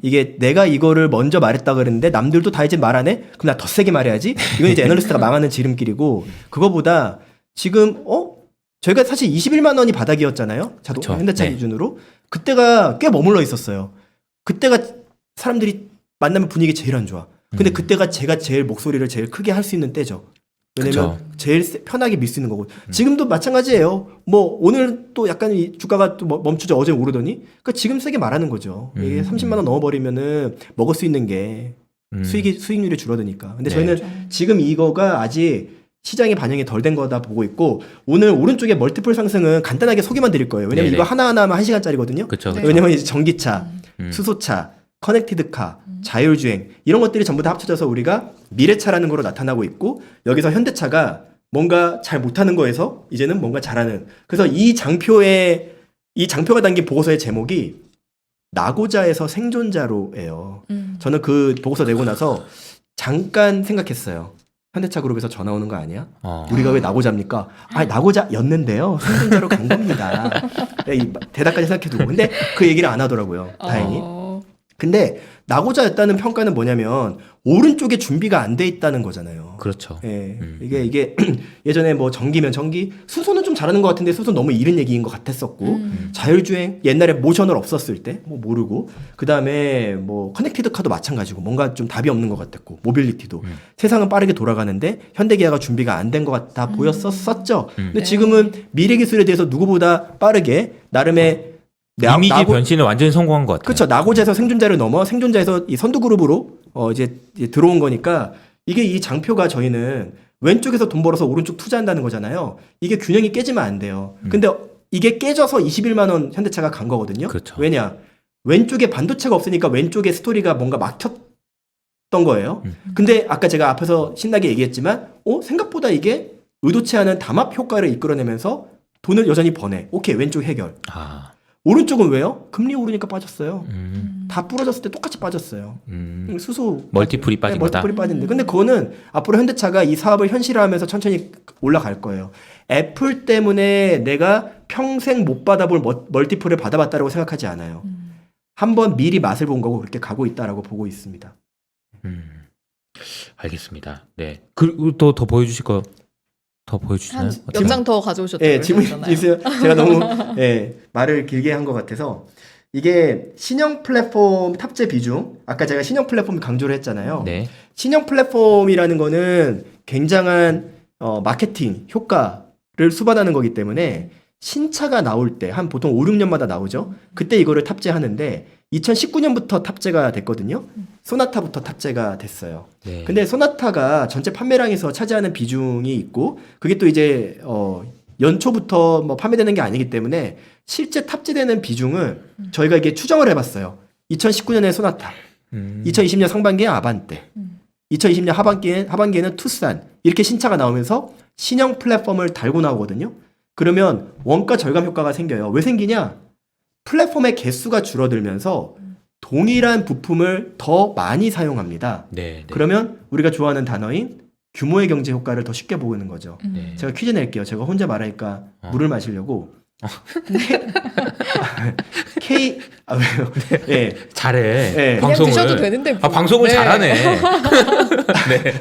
이게 내가 이거를 먼저 말했다 그랬는데 남들도 다 이제 말 안 해? 그럼 나 더 세게 말해야지. 이건 이제 애널리스트가 망하는 지름길이고 그거보다 지금 저희가 사실 21만 원이 바닥이었잖아요. 그쵸. 현대차 네. 기준으로. 그때가 꽤 머물러 있었어요. 그때가 사람들이 만나면 분위기 제일 안 좋아. 근데 그때가 제가 제일 목소리를 제일 크게 할 수 있는 때죠. 왜냐면 제일 편하게 밀 수 있는 거고. 지금도 마찬가지예요. 뭐 오늘 또 약간 이 주가가 또 멈추죠. 어제 오르더니. 그러니까 지금 세게 말하는 거죠. 이게 30만 원 넘어버리면은 먹을 수 있는 게 수익률이 줄어드니까. 근데 저희는 지금 이거가 아직 시장에 반영이 덜 된 거다 보고 있고 오늘 오른쪽에 멀티플 상승은 간단하게 소개만 드릴 거예요. 왜냐면 이거 하나하나만 1시간짜리거든요. 그쵸. 왜냐면 이제 전기차, 수소차, 커넥티드카, 자율주행 이런 것들이 전부 다 합쳐져서 우리가 미래차라는 거로 나타나고 있고 여기서 현대차가 뭔가 잘 못하는 거에서 이제는 뭔가 잘하는 그래서 이 장표가 담긴 보고서의 제목이 나고자에서 생존자로예요. 저는 그 보고서 내고 나서 잠깐 생각했어요. 현대차 그룹에서 전화 오는 거 아니야? 우리가 왜 나고자입니까? 나고자였는데요. 생존자로 간 겁니다. 이 대답까지 생각해두고 근데 그 얘기를 안 하더라고요. 다행히. 근데 나고자였다는 평가는 뭐냐면 오른쪽에 준비가 안 돼 있다는 거잖아요. 그렇죠. 예, 이게 예전에 뭐 전기면 전기, 수소는 좀 잘하는 것 같은데 수소 너무 이른 얘기인 것 같았었고 자율주행 옛날에 모셔널 없었을 때 뭐 모르고 그 다음에 뭐 커넥티드카도 마찬가지고 뭔가 좀 답이 없는 것 같았고 모빌리티도 세상은 빠르게 돌아가는데 현대기아가 준비가 안 된 것 같아 보였었죠. 근데 지금은 미래 기술에 대해서 누구보다 빠르게 나름의 이미지 변신을 완전히 성공한 것 같아요. 그렇죠. 나고자에서 생존자를 넘어 생존자에서 이 선두그룹으로 이제 들어온 거니까 이게 이 장표가 저희는 왼쪽에서 돈 벌어서 오른쪽 투자한다는 거잖아요. 이게 균형이 깨지면 안 돼요. 근데 이게 깨져서 21만 원 현대차가 간 거거든요. 그렇죠. 왜냐? 왼쪽에 반도체가 없으니까 왼쪽에 스토리가 뭔가 막혔던 거예요. 근데 아까 제가 앞에서 신나게 얘기했지만 생각보다 이게 의도치 않은 담합 효과를 이끌어내면서 돈을 여전히 버네. 오케이, 왼쪽 해결. 오른쪽은 왜요? 금리 오르니까 빠졌어요. 음. 다 부러졌을 때 똑같이 빠졌어요. 수소 멀티플이 빠진 거다. 멀티플이 빠진데. 근데 그거는 앞으로 현대차가 이 사업을 현실화하면서 천천히 올라갈 거예요. 애플 때문에 내가 평생 못 받아볼 멀티플을 받아봤다라고 생각하지 않아요. 한번 미리 맛을 본 거고 그렇게 가고 있다라고 보고 있습니다. 알겠습니다. 네. 그리고 더 보여주실 거 더 보여주시나요? 몇 장 더 가져오셨다고 예, 질문이 그러셨잖아요. 있어요. 제가 너무 말을 길게 한 것 같아서 이게 신형 플랫폼 탑재 비중 아까 제가 신형 플랫폼 강조를 했잖아요. 네. 신형 플랫폼이라는 거는 굉장한 마케팅 효과를 수반하는 거기 때문에 신차가 나올 때 한 보통 5, 6년마다 나오죠. 그때 이거를 탑재하는데 2019년부터 탑재가 됐거든요. 소나타부터 탑재가 됐어요. 네. 근데 소나타가 전체 판매량에서 차지하는 비중이 있고 그게 또 이제 연초부터 뭐 판매되는 게 아니기 때문에 실제 탑재되는 비중은 저희가 이게 추정을 해봤어요. 2019년에 소나타, 2020년 상반기에 아반떼, 2020년 하반기에는 투싼 이렇게 신차가 나오면서 신형 플랫폼을 달고 나오거든요. 그러면 원가 절감 효과가 생겨요. 왜 생기냐? 플랫폼의 개수가 줄어들면서 동일한 부품을 더 많이 사용합니다. 네. 네. 그러면 우리가 좋아하는 단어인 규모의 경제 효과를 더 쉽게 보는 거죠. 네. 제가 퀴즈 낼게요. 제가 혼자 말하니까 물을 마시려고. K 왜요? 네. 잘해. 네. 그냥 방송을. 드셔도 되는데 뭐. 방송을 네. 잘하네. 네.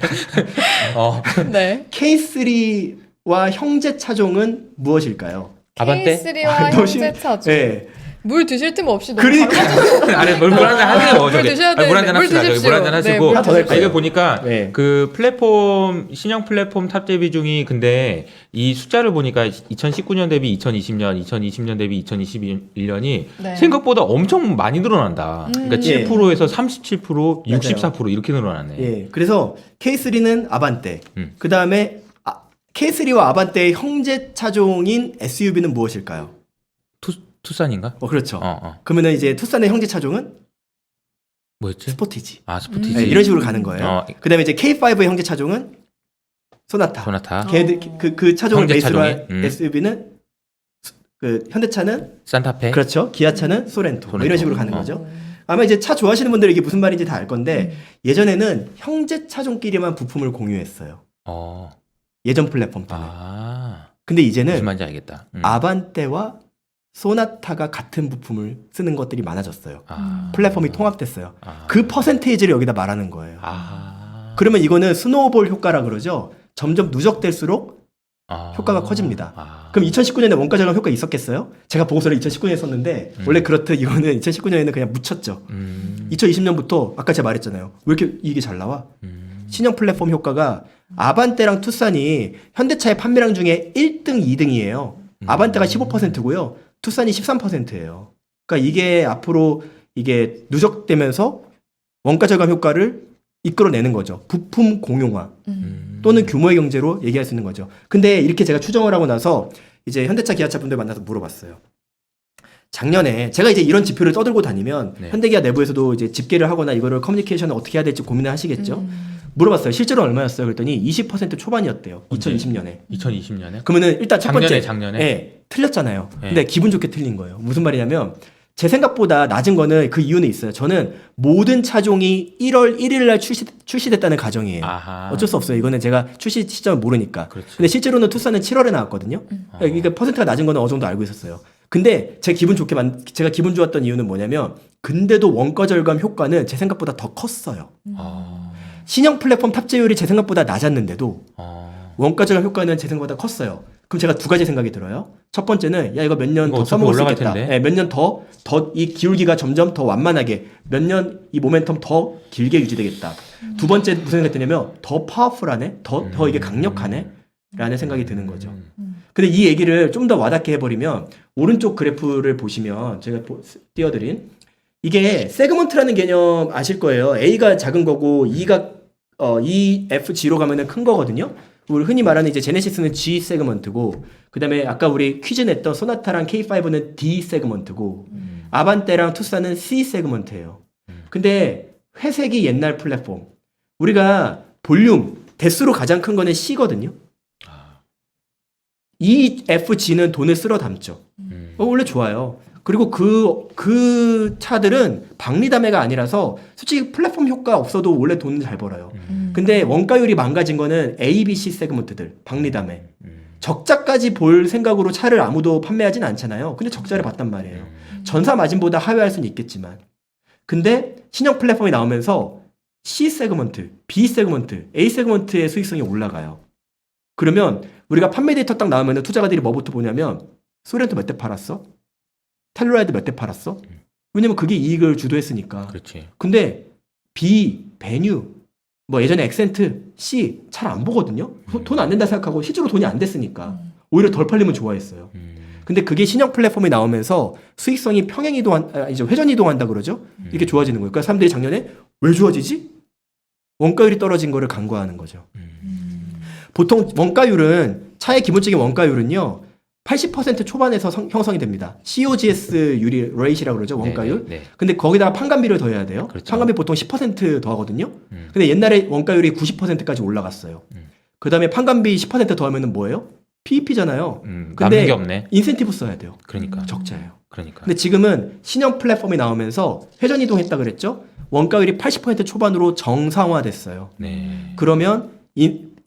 네. K3와 형제 차종은 무엇일까요? 아반떼? K3와 너무 심- 현대차죠. 네. 물 드실 틈 없이 너무 그러니까. 아니 물 한잔 하세요. 물 저기. 드셔야 물 한잔 되는데. 물 합시다. 저기 드십시오. 물 한잔 하시고. 네, 물 더 낼 거예요. 이거 보니까 네. 그 플랫폼 신형 플랫폼 탑재 비중이 근데 이 숫자를 보니까 2019년 대비 2020년, 2020년 대비 2021년이 네. 생각보다 엄청 많이 늘어난다. 그러니까 예. 7%에서 37%, 64% 이렇게 늘어나네. 예. 그래서 K3는 아반떼. 그 다음에 K3와 아반떼의 형제 차종인 SUV는 무엇일까요? 투싼인가? 그렇죠. 어. 그러면은 이제 투싼의 형제 차종은 뭐였지? 스포티지. 아, 스포티지. 네, 이런 식으로 가는 거예요. 그다음에 이제 K5의 형제 차종은 소나타. 소나타. 걔들 그 차종을 형제 베이스로 한 차종이? SUV는 그 현대차는 산타페. 그렇죠. 기아차는 소렌토. 뭐 이런 식으로 가는 어. 거죠. 아마 이제 차 좋아하시는 분들은 이게 무슨 말인지 다 알 건데 예전에는 형제 차종끼리만 부품을 공유했어요. 어. 예전 플랫폼 때는. 아. 근데 무슨 이제는 말인지 알겠다. 아반떼와 소나타가 같은 부품을 쓰는 것들이 많아졌어요. 아. 플랫폼이 통합됐어요. 아. 그 퍼센테이지를 여기다 말하는 거예요. 아. 그러면 이거는 스노우볼 효과라 그러죠. 점점 누적될수록 아. 효과가 커집니다. 아. 그럼 2019년에 원가 절감 효과 있었겠어요? 제가 보고서를 2019년에 썼는데 원래 그렇듯 이거는 2019년에는 그냥 묻혔죠. 2020년부터 아까 제가 말했잖아요. 왜 이렇게 이게 잘 나와? 신형 플랫폼 효과가 아반떼랑 투싼이 현대차의 판매량 중에 1등, 2등이에요. 아반떼가 15%고요. 투싼이 13%예요. 그러니까 이게 앞으로 이게 누적되면서 원가 절감 효과를 이끌어내는 거죠. 부품 공용화 또는 규모의 경제로 얘기할 수 있는 거죠. 근데 이렇게 제가 추정을 하고 나서 이제 현대차, 기아차 분들 만나서 물어봤어요. 작년에 제가 이제 이런 지표를 떠들고 다니면 네. 현대기아 내부에서도 이제 집계를 하거나 이거를 커뮤니케이션을 어떻게 해야 될지 고민을 하시겠죠. 물어봤어요. 실제로 얼마였어요? 그랬더니 20% 초반이었대요. 언제? 2020년에. 2020년에? 그러면은 일단 첫 번째 작년에? 네, 틀렸잖아요. 네. 근데 기분 좋게 틀린 거예요. 무슨 말이냐면 제 생각보다 낮은 거는 그 이유는 있어요. 저는 모든 차종이 1월 1일 날 출시됐다는 가정이에요. 아하. 어쩔 수 없어요. 이거는 제가 출시 시점을 모르니까. 그렇지. 근데 실제로는 투싼은 7월에 나왔거든요. 그러니까 퍼센트가 낮은 거는 어느 정도 알고 있었어요. 근데 제가 기분 좋았던 이유는 뭐냐면 근데도 원가 절감 효과는 제 생각보다 더 컸어요. 아. 신형 플랫폼 탑재율이 제 생각보다 낮았는데도 아. 원가 절감 효과는 제 생각보다 컸어요. 그럼 제가 두 가지 생각이 들어요. 첫 번째는 야 이거 몇 년 이거 더 어차피 써먹을 수 올라갈 있겠다. 텐데. 네, 몇 년 더 이 기울기가 점점 더 완만하게 몇 년 이 모멘텀 더 길게 유지되겠다. 두 번째 무슨 생각이 드냐면 더 파워풀하네, 더 이게 강력하네, 라는 생각이 드는 거죠. 근데 이 얘기를 좀 더 와닿게 해버리면 오른쪽 그래프를 보시면 제가 띄워드린 이게 세그먼트라는 개념 아실 거예요. A가 작은 거고 E가 EFG로 가면은 큰 거거든요. 우리 흔히 말하는 이제 제네시스는 G 세그먼트고, 그 다음에 아까 우리 퀴즈 냈던 소나타랑 K5는 D 세그먼트고, 아반떼랑 투싼은 C 세그먼트예요. 근데 회색이 옛날 플랫폼, 우리가 볼륨 대수로 가장 큰 거는 C거든요. EFG는 돈을 쓸어 담죠. 원래 좋아요. 그리고 그 차들은 박리담회가 아니라서 솔직히 플랫폼 효과 없어도 원래 돈 잘 벌어요. 근데 원가율이 망가진 거는 A, B, C 세그먼트들 박리담회. 적자까지 볼 생각으로 차를 아무도 판매하진 않잖아요. 근데 적자를 봤단 말이에요. 전사 마진보다 하회할 수는 있겠지만. 근데 신형 플랫폼이 나오면서 C 세그먼트, B 세그먼트, A 세그먼트의 수익성이 올라가요. 그러면 우리가 판매 데이터 딱 나오면 투자가들이 뭐부터 보냐면 소렌토 몇 대 팔았어? 텔루라이드 몇 대 팔았어? 왜냐면 그게 이익을 주도했으니까. 그렇지. 근데 B, 베뉴, 뭐 예전에 엑센트, C 잘 안 보거든요. 돈 안 된다 생각하고 실제로 돈이 안 됐으니까 오히려 덜 팔리면 좋아했어요. 근데 그게 신형 플랫폼이 나오면서 수익성이 이제 회전 이동한다 그러죠. 이렇게 좋아지는 거예요. 그러니까 사람들이 작년에 왜 좋아지지? 원가율이 떨어진 거를 간과하는 거죠. 보통 원가율은 차의 기본적인 원가율은요. 80% 초반에서 형성이 됩니다. COGS 유리 레이시라고 그러죠. 원가율. 네, 네. 근데 거기다가 판관비를 더해야 돼요. 그렇죠. 판관비 보통 10% 더하거든요. 근데 옛날에 원가율이 90%까지 올라갔어요. 그다음에 판관비 10% 더하면은 뭐예요? PEP잖아요. 남는 게 없네. 인센티브 써야 돼요. 그러니까. 적자예요. 그러니까. 근데 지금은 신형 플랫폼이 나오면서 회전 이동했다 그랬죠? 원가율이 80% 초반으로 정상화됐어요. 네. 그러면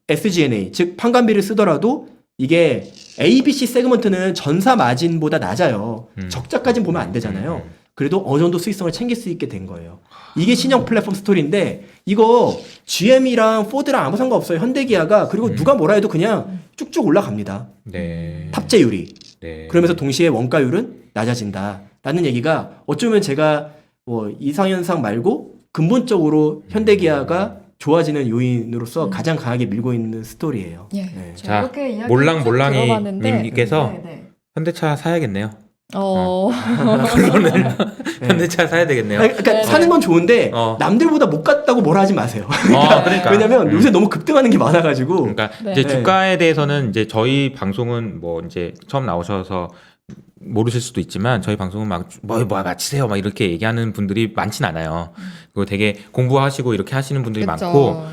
SG&A 즉 판관비를 쓰더라도 이게 A, B, C 세그먼트는 전사 마진보다 낮아요. 적자까지는 보면 안 되잖아요. 그래도 어느 정도 수익성을 챙길 수 있게 된 거예요. 이게 신형 플랫폼 스토리인데 이거 GM이랑 포드랑 아무 상관없어요. 현대기아가 그리고 누가 뭐라 해도 그냥 쭉쭉 올라갑니다. 네. 탑재율이. 네. 그러면서 동시에 원가율은 낮아진다라는 얘기가 어쩌면 제가 뭐 이상현상 말고 근본적으로 현대기아가 좋아지는 요인으로서 가장 강하게 밀고 있는 스토리예요. 예. 네. 자, 이렇게 이야기 몰랑몰랑이 들어봤는데, 님께서 네, 네. 현대차 사야겠네요. 네. 현대차 사야 되겠네요. 그러니까 네, 사는 건 좋은데 어. 남들보다 못 갔다고 뭐라 하지 마세요. 그러니까. 왜냐면 요새 너무 급등하는 게 많아가지고. 그러니까 네. 이제 네. 주가에 대해서는 이제 저희 방송은 뭐 이제 처음 나오셔서 모르실 수도 있지만 저희 방송은 뭐 마치세요 막 이렇게 얘기하는 분들이 많진 않아요. 그리고 되게 공부하시고 이렇게 하시는 분들이 그쵸. 많고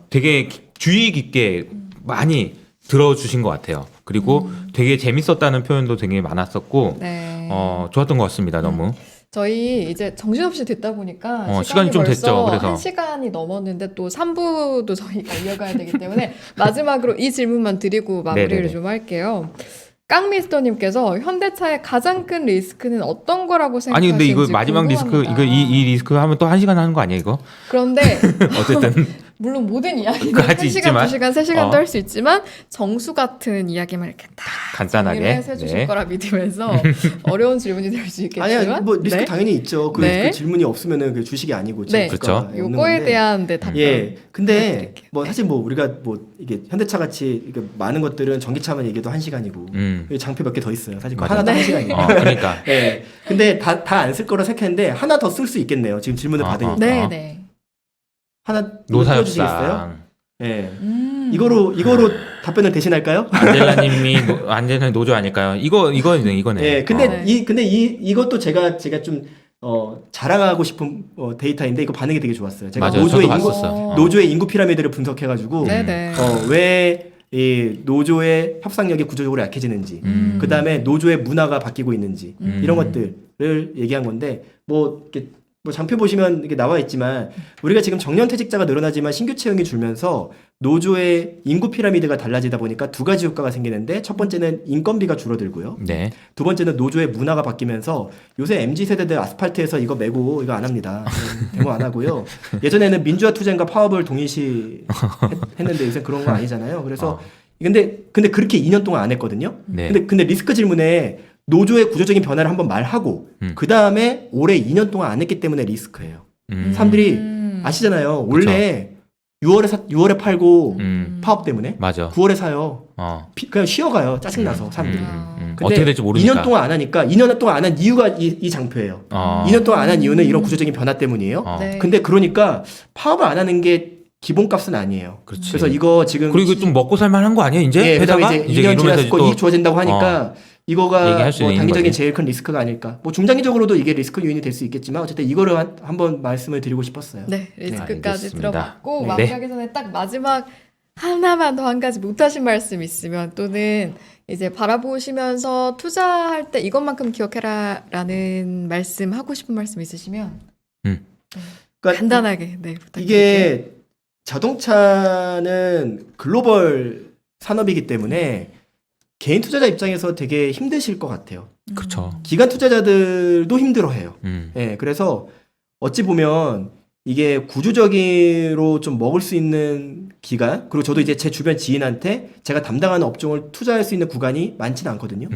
되게 주의 깊게 많이 들어주신 것 같아요. 그리고 되게 재밌었다는 표현도 되게 많았었고 네. 좋았던 것 같습니다. 너무. 저희 이제 정신없이 듣다 보니까 시간이 좀 벌써 됐죠, 그래서. 1시간이 넘었는데 또 3부도 저희가 이어가야 되기 때문에 마지막으로 이 질문만 드리고 마무리를 네네네. 좀 할게요. 깡미스터님께서 현대차의 가장 큰 리스크는 어떤 거라고 아니 생각하시는지 근데 이거 마지막 리스크 궁금합니다. 이 리스크 하면 또 1시간 하는 거 아니에요 이거? 그런데 어쨌든 물론 모든 이야기는 그까지 1시간, 있지만, 2시간, 3시간도 어. 할 수 있지만 정수 같은 이야기만 이렇게 딱 간단하게. 정리를 해주실 네. 거라 믿으면서 어려운 질문이 될 수 있겠지만 아니야, 뭐 리스크 네. 당연히 있죠. 그, 네. 그 질문이 없으면은 그 주식이 아니고 네. 주가가 그렇죠. 없는 요거에 건데. 대한 답변 예. 근데 부탁드릴게요. 뭐 사실 뭐 우리가 뭐 이게 현대차 같이 이게 많은 것들은 전기차만 얘기해도 1시간이고 여기 장표 몇 개 더 있어요. 사실 그거 맞아. 하나도 네. 1시간이에요. 그러니까 예. 근데 다 안 쓸 거라 생각했는데 하나 더 쓸 수 있겠네요. 지금 질문을 받으니까. 네, 네. 하나 띄워주시겠어요? 노사협상. 예. 이거로 답변을 대신할까요? 안젤라님이 노조 아닐까요? 이거네. 예. 근데 네. 이것도 제가 좀 자랑하고 싶은 데이터인데 이거 반응이 되게 좋았어요. 제가 맞아요. 저도 봤었어요. 노조의 인구 피라미드를 분석해가지고 네네. 왜 이 노조의 협상력이 구조적으로 약해지는지, 그 다음에 노조의 문화가 바뀌고 있는지 이런 것들을 얘기한 건데 이렇게 뭐 장표 보시면 이게 나와 있지만 우리가 지금 정년퇴직자가 늘어나지만 신규 채용이 줄면서 노조의 인구 피라미드가 달라지다 보니까 두 가지 효과가 생기는데 첫 번째는 인건비가 줄어들고요. 네. 두 번째는 노조의 문화가 바뀌면서 요새 MZ세대들 아스팔트에서 이거 메고 이거 안 합니다. 데모 안 하고요. 예전에는 민주화 투쟁과 파업을 동일시 했는데 요새 그런 거 아니잖아요. 그래서 근데 그렇게 2년 동안 안 했거든요. 네. 근데 리스크 질문에 노조의 구조적인 변화를 한번 말하고 그 다음에 올해 2년 동안 안 했기 때문에 리스크예요. 사람들이 아시잖아요. 원래 6월에 팔고 파업 때문에 맞아. 9월에 사요. 그냥 쉬어가요. 짜증나서 사람들이. 근데 어떻게 될지 모르니까. 2년 동안 안 하니까 2년 동안 안 한 이유가 이 장표예요. 2년 동안 안 한 이유는 이런 구조적인 변화 때문이에요. 네. 근데 그러니까 파업을 안 하는 게 기본값은 아니에요. 그렇지. 그래서 이거 지금 그리고 좀 먹고 살만한 거 아니에요? 이제 예, 회사가 이제 2년 지났을 거 이익 좋아진다고 하니까 이거가 얘기할 수 있는 단기적인 거지. 제일 큰 리스크가 아닐까. 뭐 중장기적으로도 이게 리스크 요인이 될 수 있겠지만 어쨌든 이거를 한번 말씀을 드리고 싶었어요. 네, 리스크까지 알겠습니다. 들어봤고 네. 마무리하기 전에 딱 마지막 하나만 더 한 가지 못하신 말씀 있으면 또는 이제 바라보시면서 투자할 때 이것만큼 기억해라라는 말씀 하고 싶은 말씀 있으시면 그러니까 간단하게 네 부탁드릴게요. 이게 자동차는 글로벌 산업이기 때문에 개인 투자자 입장에서 되게 힘드실 것 같아요. 그렇죠. 기관 투자자들도 힘들어해요. 음. 예, 그래서 어찌 보면 이게 구조적으로 좀 먹을 수 있는 기간, 그리고 저도 이제 제 주변 지인한테 제가 담당하는 업종을 투자할 수 있는 구간이 많지는 않거든요.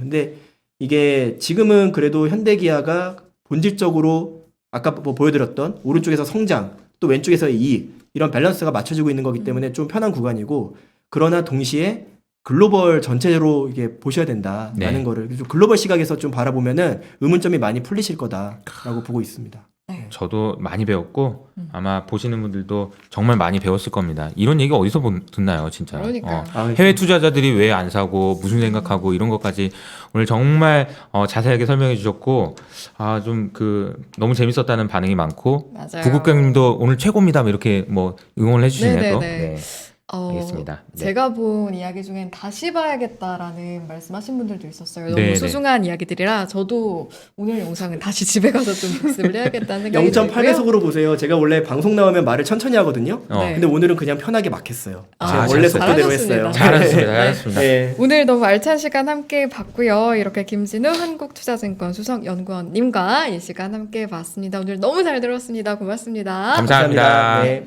근데 이게 지금은 그래도 현대기아가 본질적으로 아까 뭐 보여드렸던 오른쪽에서 성장, 또 왼쪽에서 이익, 이런 밸런스가 맞춰지고 있는 거기 때문에 좀 편한 구간이고, 그러나 동시에 글로벌 전체로 이게 보셔야 된다라는 네. 거를 좀 글로벌 시각에서 좀 바라보면은 의문점이 많이 풀리실 거다라고 보고 있습니다. 네. 저도 많이 배웠고 아마 보시는 분들도 정말 많이 배웠을 겁니다. 이런 얘기 어디서 듣나요, 진짜? 그러니까요. 해외 투자자들이 왜 안 사고 무슨 생각하고 이런 것까지 오늘 정말 자세하게 설명해 주셨고 좀 너무 재밌었다는 반응이 많고 맞아요. 부국장님도 오늘 최고입니다 뭐 이렇게 뭐 응원을 해주시네요. 또. 네네네. 네. 알겠습니다. 네. 제가 본 이야기 중엔 다시 봐야겠다라는 말씀하신 분들도 있었어요. 너무 네네. 소중한 이야기들이라 저도 오늘 영상은 다시 집에 가서 좀 복습을 해야겠다는 생각이 들고요. 0.8배속으로 보세요. 제가 원래 방송 나오면 말을 천천히 하거든요. 네. 근데 오늘은 그냥 편하게 막 했어요. 제가 아, 원래 잘했어요. 속도대로 잘하셨습니다. 했어요. 잘하셨습니다. 잘하셨습니다. 네. 오늘 너무 알찬 시간 함께 봤고요. 이렇게 김진우 한국투자증권 수석연구원님과 이 시간 함께 봤습니다. 오늘 너무 잘 들었습니다. 고맙습니다. 감사합니다. 네.